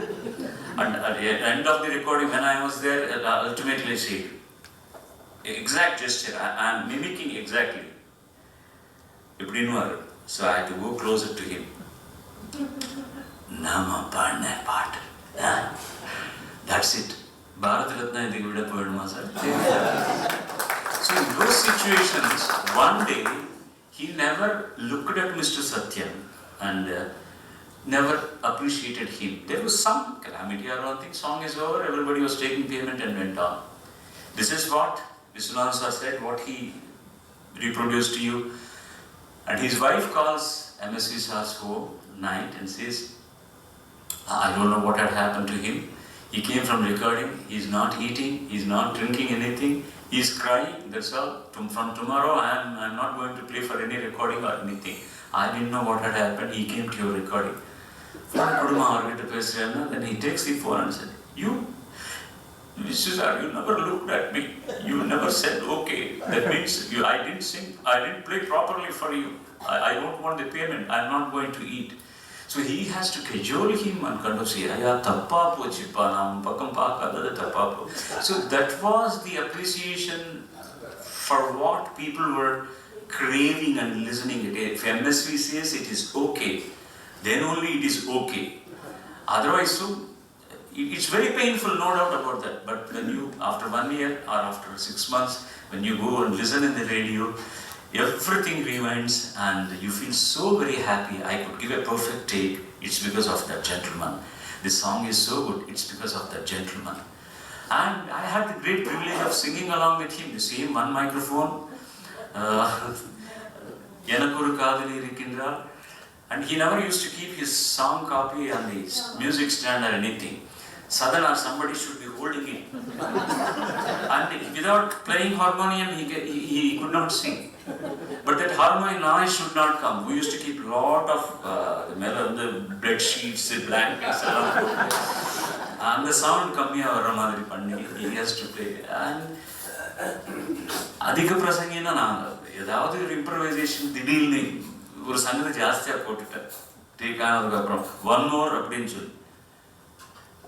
And at the end of the recording, when I was there, ultimately I said, exact gesture, I am mimicking exactly. So I had to go closer to him. Nama Padne Pat. That's it. Bharat Ratna idhukku vida poiduma sir. So in those situations, one day, he never looked at Mr. Satyam and never appreciated him. There was some calamity or something, song is over, everybody was taking payment and went on. This is what Vishwanath sir said, what he reproduced to you. And his wife calls MSV sir's home night and says, I don't know what had happened to him. He came from recording, he's not eating, he's not drinking anything, he's crying, that's all. From tomorrow, I'm not going to play for any recording or anything. I didn't know what had happened, he came to your recording. Then he takes the phone and said, you never looked at me, you never said okay, that means I didn't sing, I didn't play properly for you, I don't want the payment, I'm not going to eat. So he has to cajole him and kind of say, so that was the appreciation for what people were craving and listening again. If MSV says it is okay, then only it is okay. Otherwise, so it's very painful, no doubt about that. But when you, after 1 year or after 6 months, when you go and listen in the radio, everything rewinds and you feel so very happy. I could give a perfect take. It's because of that gentleman. This song is so good. It's because of that gentleman. And I had the great privilege of singing along with him. The same one microphone. Yanakuru Kadali Rikindra. And he never used to keep his song copy on the music stand or anything. Sadhana, somebody should be holding it. And without playing harmonium, he could not sing. But that harmonium noise should not come. We used to keep a lot of the bed sheets, the blankets around. And the sound coming out Ramadri Pandit, he has to play. And Adhika Prasangina Nanga, Yadavadi improvisation, Didilni, ஒரு சங்கத்தை ஜாஸ்தியா போட்டுட்டேன். Take ஆனதுக்கு அப்புறம் one more அப்படின்னு சொல்லி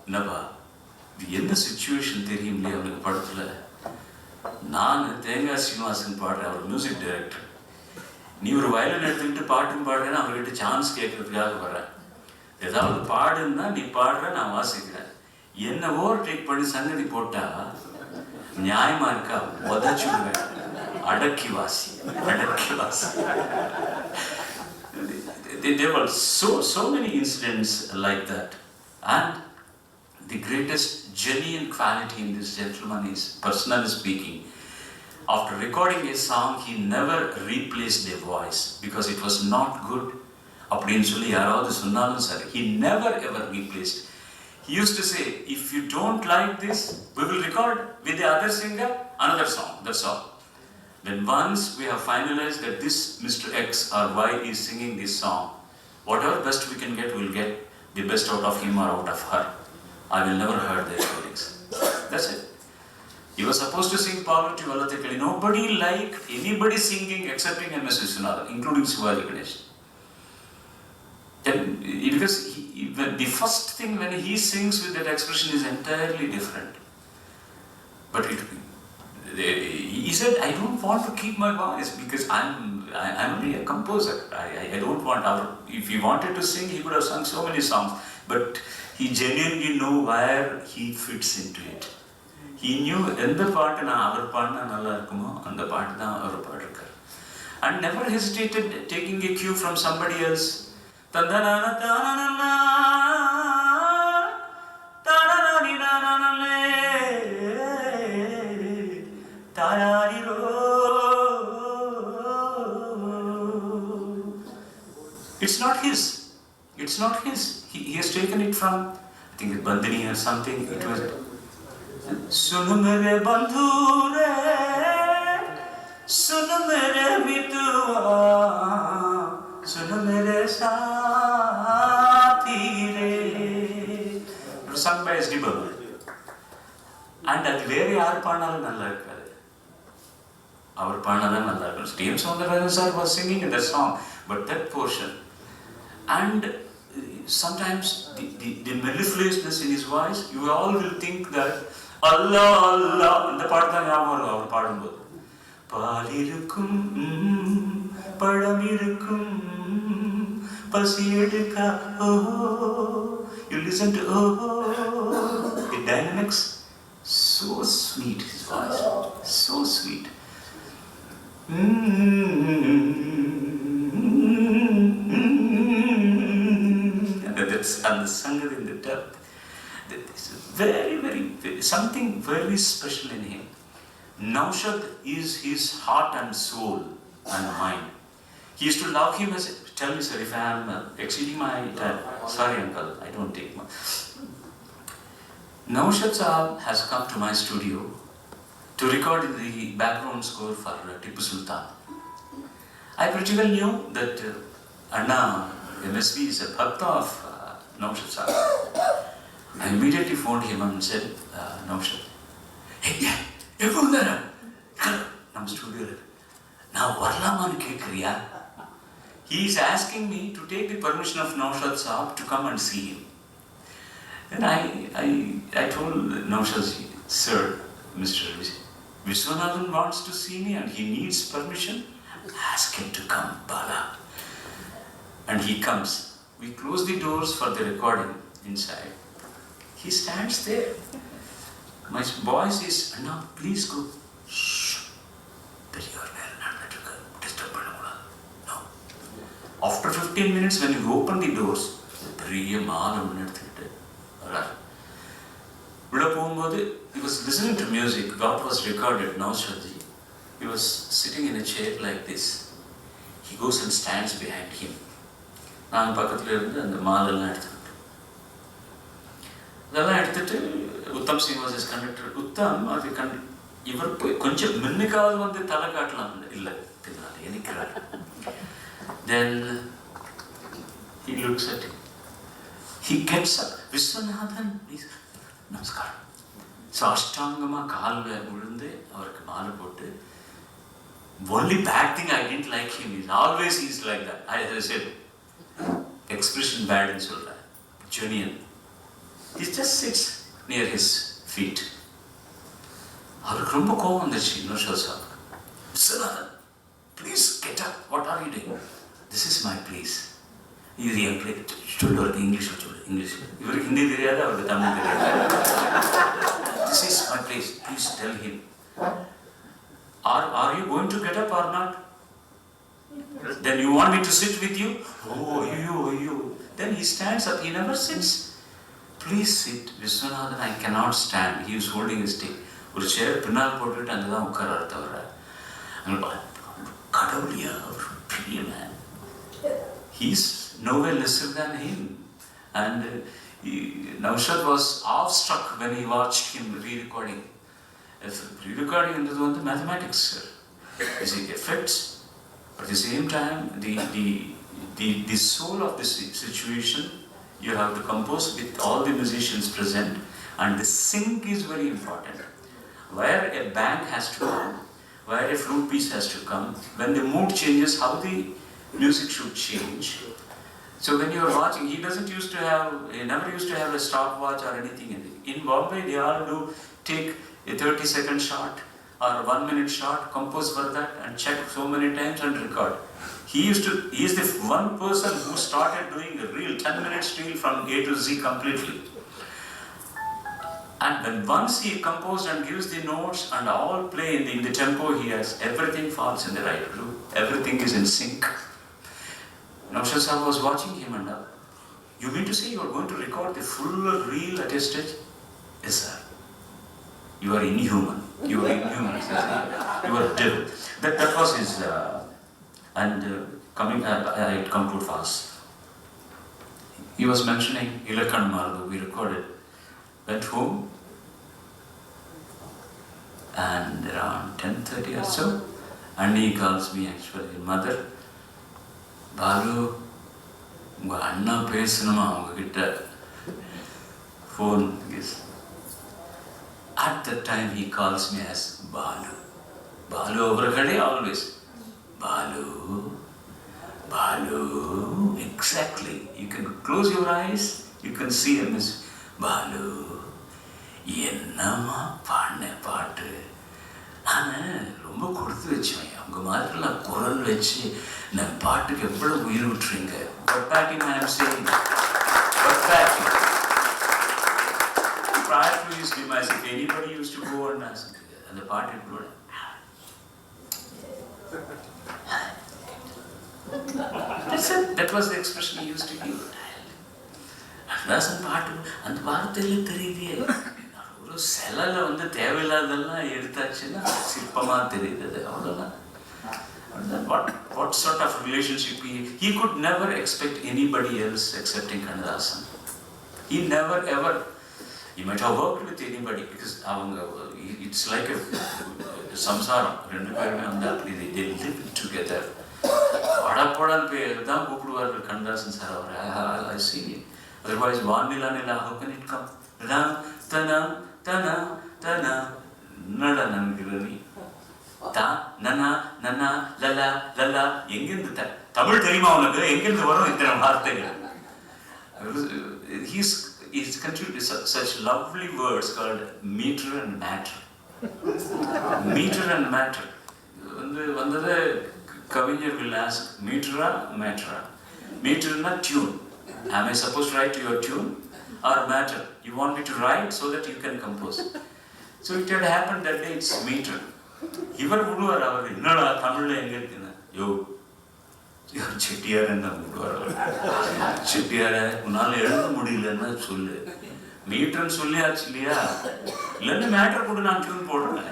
என்னப்பா இது என்ன சிச்சுவேஷன் தெரியும்லையே அவனுக்கு படத்துல நான் தேங்காய் ஸ்ரீனிவாசன் பாடுறேன், அவர் மியூசிக் டைரக்டர். நீ ஒரு வயலின் எடுத்துக்கிட்டு பாட்டும் பாடுறேன்னு அவர்கிட்ட சான்ஸ் கேட்கறதுக்காக வர்றேன். ஏதாவது பாடுன்னா நீ பாடுற, நான் வாசிக்கிறேன். என்ன ஓவர் டேக் பண்ணி சங்கதி போட்டா நியாயமா இருக்கா? உதச்சுடுவேன். அடக்கி வாசி, அடக்கி வாசி. There were so many incidents like that. And the greatest genuine quality in this gentleman is, personally speaking, after recording a song, he never replaced a voice because it was not good. அப்படின்னு சொல்லி யாராவது சொன்னாலும் சரி, he never ever replaced. He used to say, if you don't like this, we will record with the other singer another song, that's all. When once we have finalized that this Mr. X or Y is singing this song, whatever best we can get, we'll get the best out of him or out of her. I will never hurt their feelings. That's it. He was supposed to sing Parvati Valathekali. Nobody liked anybody singing excepting M.S. Vishwanathan, including Shivaji Ganesh. Then, because the first thing when he sings with that expression is entirely different. But he said, I don't want to keep my voice because I'm only a composer. I don't want if he wanted to sing, he could have sung so many songs. But he genuinely knew where he fits into it. He knew எந்த பாட்டு நான் அவர் பாடினா நல்லா இருக்குமோ அந்த பாட்டு தான் அவர் பாடிருக்கார். And never hesitated taking a cue from somebody else. தந்தனான தானனா தானனானி நானனலே தாராரிரோ. It's not his. It's not his. He has taken it from, I think, Bandhani or something. It was Sunu mere bandhu re, sunu mere mitwa, sunu mere saathi re. It was sung by S.D. Burman. And அது வேற யார் பாடினாலும் நல்லா இருக்காது, அவர் பாடினாதான் நல்லா இருக்கும். T.M. Soundararajan sir was singing in that song, but that portion. And sometimes the mellifluousness in his voice, you all will think that Allah, Allah, இந்த பாட்டு தான் ஞாபகம் வரும் அவர் பாடும்போது. பால் இருக்கும், பழம் இருக்கும், பசி எடுக்க, oh, you listen to, oh, the dynamics, so sweet his voice, so sweet. And the Sangat in the depth, it's very, something very special in him. Naushad is his heart and soul and mind. He used to love him as, tell me sir, if I am exceeding my time, sorry uncle, I don't take much. Naushad Sahab has come to my studio to record the background score for Tipu Sultan. I pretty well knew that Anna MSV is a bhakta of Naushad Sahab. I immediately phoned him and said, Naushad, hey, everyone there, I'm studio. Now, Varlamanu Kekriya. He is asking me to take the permission of Naushad Sahab to come and see him. Then I told Naushad, sir, Mr. Vishwanathan wants to see me and he needs permission. Ask him to come, Bala. And he comes. We close the doors for the recording inside. He stands there. My boy says, Anna, please go. Shh. Disturb. No. After 15 minutes, when you open the doors, he was listening to music. God was recorded. Now, Shadji, he was sitting in a chair like this. He goes and stands behind him. நான் பக்கத்தில் இருந்து அந்த மாலெல்லாம் எடுத்துக்கிட்டு அதெல்லாம் எடுத்துட்டு Uttam Singh was is conductor. Uttam அது இவர் போய் கொஞ்சம் முன்னுக்காவது வந்து தலை காட்டலாம் இல்லை பின்னால் நிற்கிறார். தென் he looks at him. He gets up. Viswanathan நமஸ்காரம். சாஷ்டாங்கமாக காலில் விழுந்து அவருக்கு மாலை போட்டு. Only bad thing I didn't like him is always he's like that. As I said, expression bad in solra. Genuine. He just sits near his feet. அவருக்கு ரொம்ப கோபம் வந்துச்சு. நௌஷாத் சாப், Viswanathan, please get up. What are you doing? This is my place. இது என் place. சொல்லு, அவருக்கு இங்கிலீஷில் சொல்லு. இங்கிலீஷ் இவருக்கு ஹிந்தி தெரியாது, அவருக்கு தமிழ் தெரியாது. This is my place. Please tell him. Are you going to get up or not? Then you want me to sit with you? Oh, you. Then he stands up. He never sits. Please sit. Viswanathan, I cannot stand. He is holding his stick. ஒரு சேர் பின்னால் போட்டுட்டு அங்கே தான் உட்காராரு தவிர கடவுளியா ஒரு பெரிய man. He is nowhere lesser than him. And Naushad was awestruck when he watched him re-recording. Re-recording is mathematics, sir. Basic effects. At the same time, the soul of this situation, you have to compose with all the musicians present, and the sync is very important. Where a band has to come, where a flute piece has to come, when the mood changes, how the music should change. So when you are watching, he never used to have a stopwatch or anything. In Bombay, they all do take a 30-second shot or 1 minute shot, compose for that and check so many times and record. He is the one person who started doing a reel, 10 minutes reel from A to Z completely. And when once he composed and gives the notes and all play in the tempo he has, everything falls in the right groove. Everything is in sync. Naushad Sahib was watching him and you mean to say you are going to record the full reel at a stage? Yes, sir. You are inhuman. You are inhuman. You are devil. That was his. I conclude fast. He was mentioning Ilakkan Mardu. We recorded. Went home. And around 10:30 or so, and he calls me actually, mother, Balu, unga anna pesanuma unga kitta phone is. At that time he calls me as Balu. Balu overkade always. Balu, exactly. You can close your eyes, you can see him as Balu. என்னம்மா பாடின பாட்டு. நான் ரொம்ப கொடுத்து வச்சேன். அவங்க மாதிரிலாம் குரல் வச்சு நான் பாட்டுக்கு எவ்வளோ உயிர் விட்டுறீங்க. Verbatim I am saying. Verbatim. Prior to his demise, if anybody used to go and ask, அந்த பாட்டு எப்படி that was the expression he used to give. அதான் பாட்டு அந்த வார்த்தையில் தெரியுதே. செலல தேவையில்லாதெல்லாம் எடுத்தாச்சுன்னா சிற்பமா தெரியுது. அவ்வளோதான். What sort of relationship he could never expect anybody else excepting Kannadasan. He never ever, he might have worked with anybody because it's like a samsaram. ரெண்டு பேருமே they live together. படப்படான்னு பேர் தான் கூப்பிடுவார் கண்ணதாசன் சார் அவர். I see it. Otherwise, Vanila Nila, how can it come? Tana, nada nangirani. Ta, nana, lala, எங்கிருந்து தமிழ் தெரியுமா உனக்கு? எங்கிருந்து வரும் இத்தனை வார்த்தைகள்? He's contributed such lovely words called meter and matter. Meter and matter. வந்தது கவிஞர் will ask, meter-ஆ, matter-ஆ? Meter-னா tune. Am I supposed to write to your tune? or matter? You want me to write so that you can compose? So it had happened that day, it's meter. இவர் விடுவார் அவர் என்னடா தமிழ்ல எங்க இருக்குன்னு யோ செட்டியார் என்ன விடுவார் செட்டியார உன்னால எழுத முடியலன்னா சொல்லு மீட்டர்னு சொல்லியாச்சு இல்லையா இல்லைன்னு மேட்டர் கூட நான் டியூன் போடுறேன்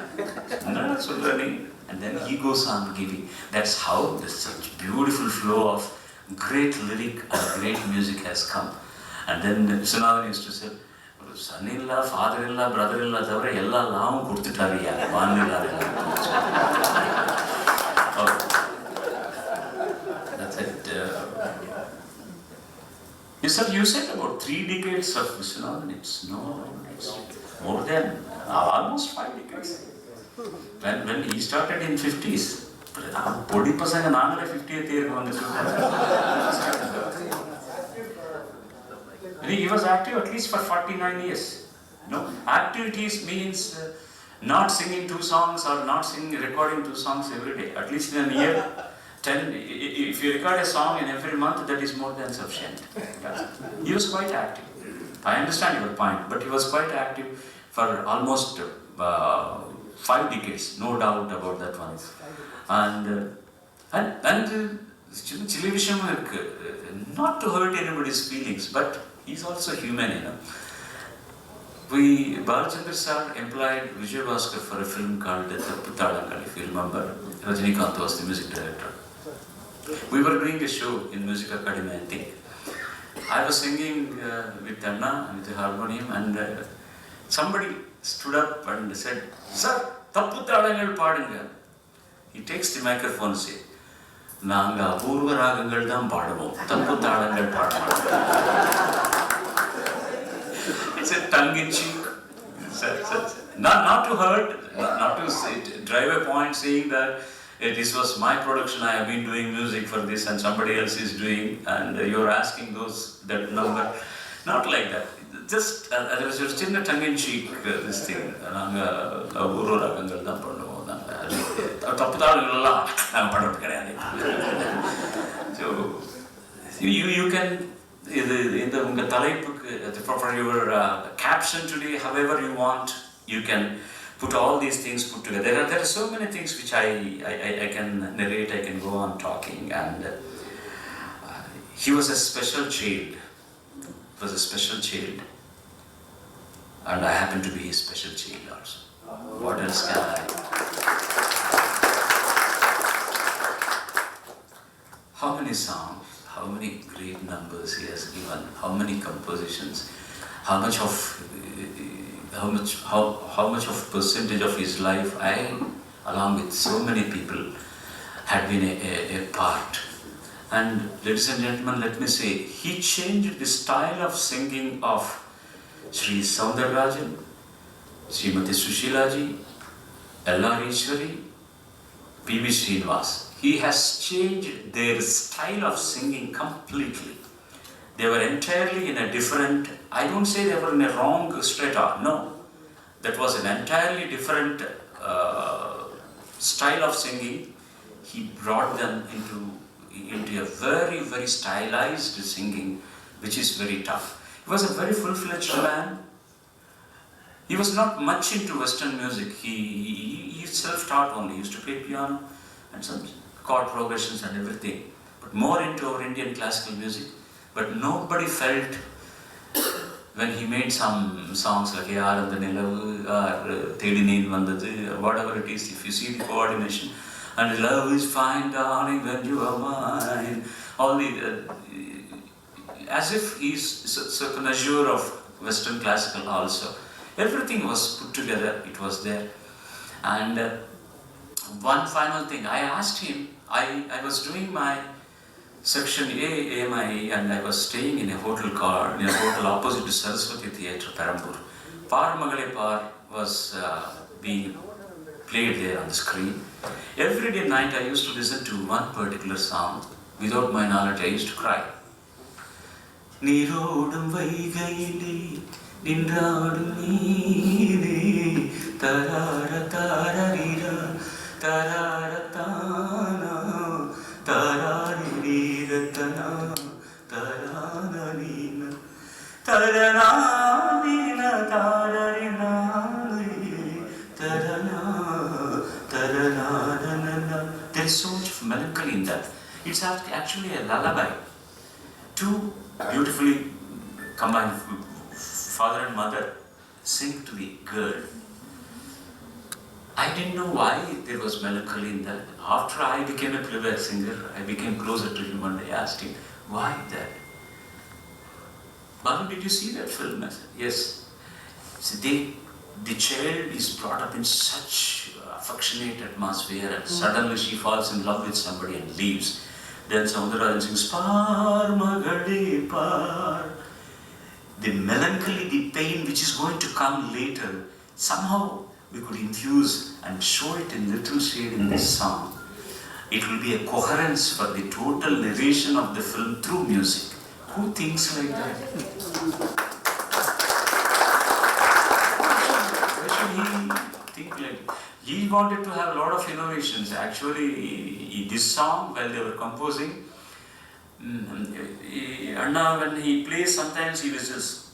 என்னடா சொல்ற நீ and then he goes on giving. That's how this such beautiful flow of great lyric and great music has come. And then Vishwanathan used to say, son-in-law, father-in-law, brother-in-law, தவிர எல்லா லாவும் கொடுத்துட்டாரியா வானில்லாத That's it. You said about 3 decades of Vishwanathan. It's more than almost 5 decades. When he started in 50s, பொடி பசங்க நாங்களே 50th இயருக்கு வந்துட்டு he was active at least for 49 years. Activities means not singing 2 songs or not recording 2 songs every day. At least in a year, 10. If you record a song in every month, that is more than sufficient. He was quite active. I understand your point, but he was quite active for almost 5 decades, no doubt about that one. And chilli vishayam irukku, not to hurt anybody's feelings, but he's also human, Balachandra sir employed Vijay Bhaskar for a film called Thappu Thalangal, if you remember. Rajinikanth was the music director. We were doing a show in Music Academy, I think. I was singing with Anna, with the harmonium, and somebody stood up and said, "Sir, Thappu Thalangal paadunga." He takes the microphone and says, நாங்க அபூர்வ ராகங்கள் தான் பாடுவோம் தப்பு தாளங்கள் பாட மாட்டோம். It's a tongue in cheek. Not to hurt, not to drive a point saying that this was my production, I have been doing music for this and somebody else is doing and you're asking that number. Not like that. Just there was just in a tongue in cheek this thing. நாங்க அபூர்வ ராகங்கள் தான் பாடுவோம். தப்பு தாளங்களெல்லாம் நாங்கள் பாடுறது கிடையாது. So you can இந்த உங்கள் தலைப்புக்கு for your caption today, however you want, you can put all these things put together. There are so many things which I can narrate, I can go on talking. And he was a special child. Was a special child. And I happen to be a special child also. What else can I? How many songs, how many great numbers he has given, how many compositions, how much of percentage of his life I, along with so many people, had been a part. And ladies and gentlemen, let me say, he changed the style of singing of Sri Soundararajan, Srimati Sushila ji, L.R. Ishwari, P.V. Srinivas. He has changed their style of singing completely. They were entirely in a different, I don't say they were in a wrong strata, no. That was an entirely different style of singing. He brought them into a very, very stylized singing, which is very tough. He was a very full-fledged man. He was not much into Western music. He self-taught only. He used to play piano and some chord progressions and everything, but more into our Indian classical music. But nobody felt when he made some songs like Yaar and the Nilavu or Thedi Neen Vandadu or whatever it is, if you see the coordination, and love is fine darling when you are mine, all the as if he's a connoisseur of Western classical also. Everything was put together, it was there. And one final thing, I asked him, I was doing my section AMI and I was staying in a hotel opposite to Saraswati Theatre, Perambur. Paar Magale Paar was being played there on the screen. Every day night I used to listen to one particular song. Without my knowledge, I used to cry. Nirodum Vaigayile Ninradum Neene Tarara Tararira Tararatana Tarariratana Tarananina Tarana There is so much of melancholy in that. It's actually a lullaby. Two beautifully combined, father and mother sing to the girl. I didn't know why there was melancholy in that. After I became a playback singer, I became closer to him one day. I asked him, why that? Balu, did you see that film? I said, yes. See, the child is brought up in such affectionate atmosphere, and suddenly she falls in love with somebody and leaves. Then Soundararajan sings, Par Magade Par. The melancholy, the pain which is going to come later, somehow we could infuse and show it in little shade in this song. It will be a coherence for the total narration of the film through music. Who thinks like that? Why should he think like that? He wanted to have a lot of innovations. Actually, this song, while they were composing, Anna, when he plays, sometimes he whistles.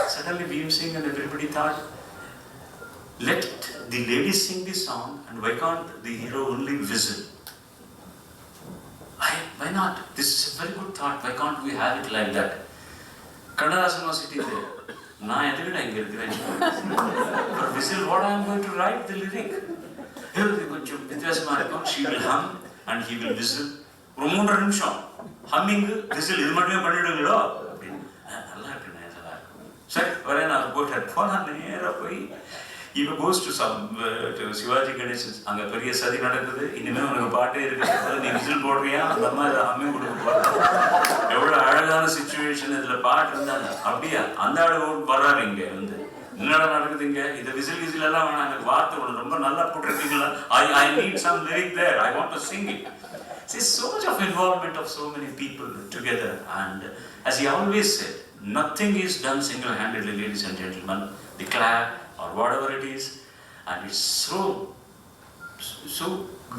Suddenly we sing and everybody thought, let the ladies sing this song and why can't the hero only whistle? Why not? This is a very good thought. Why can't we have it like that? Kannadasan was sitting there. For whistle, what I am going to write the lyric? She will hum and he will whistle. Humming, whistle, இது மட்டுமே பண்ணிடுங்களோ அப்படின்னு. நல்லா இருக்குண்ணே, நல்லா இருக்கும். சரி, வரேன் நான் போட்டார். போனால் நேராக போய் இப்போ கோஸ் டு சிவாஜி கணேசன், அங்கே பெரிய சதி நடக்குது, இனிமேல் உனக்கு பாட்டே இருக்கிறது, நீ விசில் போடுறியா, அந்த அம்மா இதை அம்மி கொடுக்க போகிறேன். எவ்வளோ அழகான சுச்சுவேஷன், இதில் பாட்டு இருந்தாங்க. அப்படியா அந்த ஆளு வர்றாரு இங்கே வந்து, என்னடா நடக்குது இங்கே, இதை விசில் எல்லாம் வேணாம், எனக்கு வார்த்தை ஒன்று ரொம்ப நல்லா போட்டிருக்கீங்களா, I need some lyric there, I want to sing it. See, so much of involvement of so many people together, and as he always said, nothing is done single-handedly, ladies and gentlemen. The clap or whatever it is, and it's so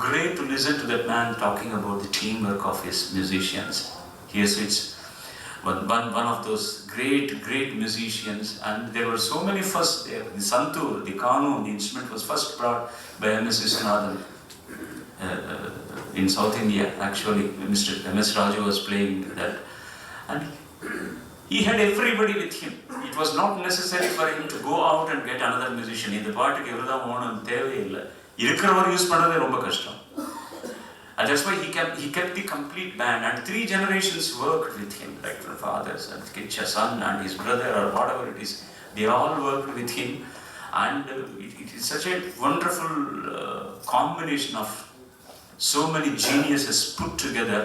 great to listen to that man talking about the teamwork of his musicians. Yes, it's one of those great musicians, and there were so many first. The santur, the kanun, the instrument was first brought by M.S. Viswanathan in South India. Actually, Mr. M.S. Raju was playing that, and he had everybody with him. It was not necessary for him to go out and get another musician. In the party, and that's why he kept the complete band, and 3 generations worked with him, like from fathers and his son and his brother or whatever it is. They all worked with him, and it is such a wonderful combination of so many geniuses put together,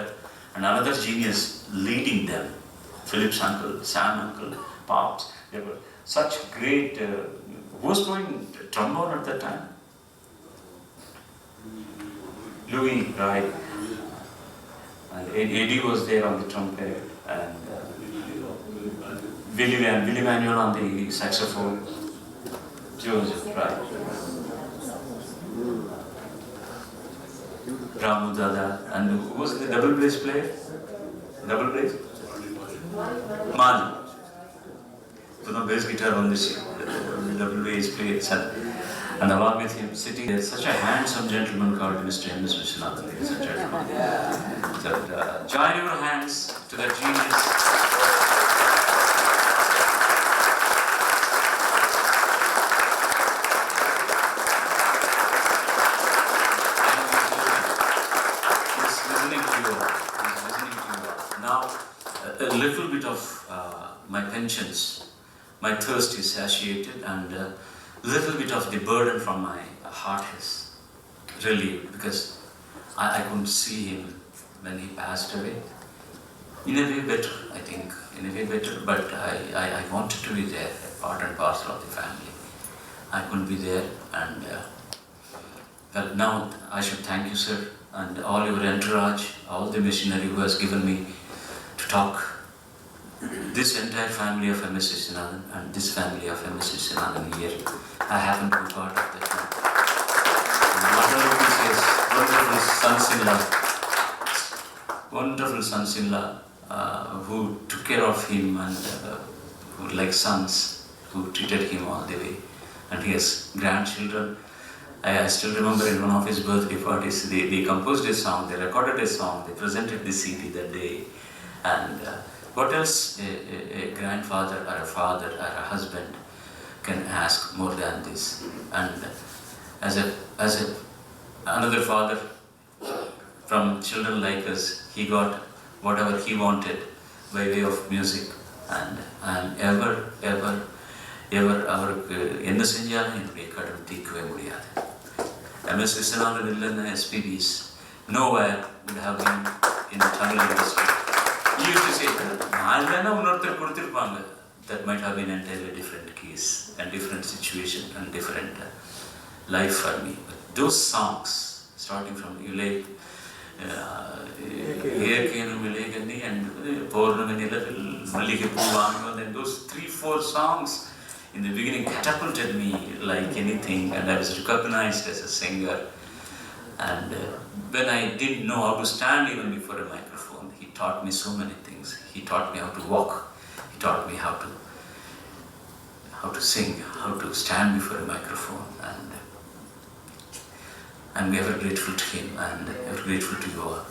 and another genius leading them. Philip's uncle, Sam uncle, Pops, they were such great. Who was playing trombone at that time? Louis, right? And Eddie was there on the trumpet, and Willie Manuel on the saxophone. Joseph, right? Ramu Dada, and who was the double bass player? Double bass? Mali. So the bass guitar on this double bass player, and along with him sitting there, such a handsome gentleman called Mr. M.S. Viswanathan, ladies and gentlemen. So, join your hands to that genius. He's listening to you. Now, a little bit of my penchants, my thirst is satiated, and a little bit of the burden from my heart has relieved, because I couldn't see him when he passed away. In a way better, I think, in a way better, but I wanted to be there, a part and parcel of the family. I couldn't be there, and well, now I should thank you, sir, and all your entourage, all the machinery who has given me to talk. This entire family of M.S. Viswanathan and this family of M.S. Viswanathan here, I happen to be part of that one. Wonderful sons-in-law, who took care of him and who like sons, who treated him all the way. And he has grandchildren. I still remember in one of his birthday parties, they composed a song, they recorded a song, they presented the CD that day. And what else a grandfather or a father or a husband can ask more than this? And as another father from children like us, he got whatever he wanted by way of music. And ever அவருக்கு என்ன செஞ்சாலும் என்னுடைய கடன் தீர்க்கவே முடியாது. MS Viswanathan இல்லைன்னா SPBs nowhere would have been in the Tamil industry. He used to say that நான் இல்லைன்னா இன்னொருத்தர் கொடுத்திருப்பாங்க. That might have been an entirely different case and different situation and different life for me. But those songs, starting from Ulay, Erkenum Ilegani and Purnami Nilavil, Malike Puvanu, and those 3-4 songs in the beginning catapulted me like anything, and I was recognized as a singer. And when I didn't know how to stand even before a microphone, he taught me so many things. He taught me how to walk. He taught me how to sing, how to stand before a microphone. And I'm ever grateful to him and ever grateful to you all.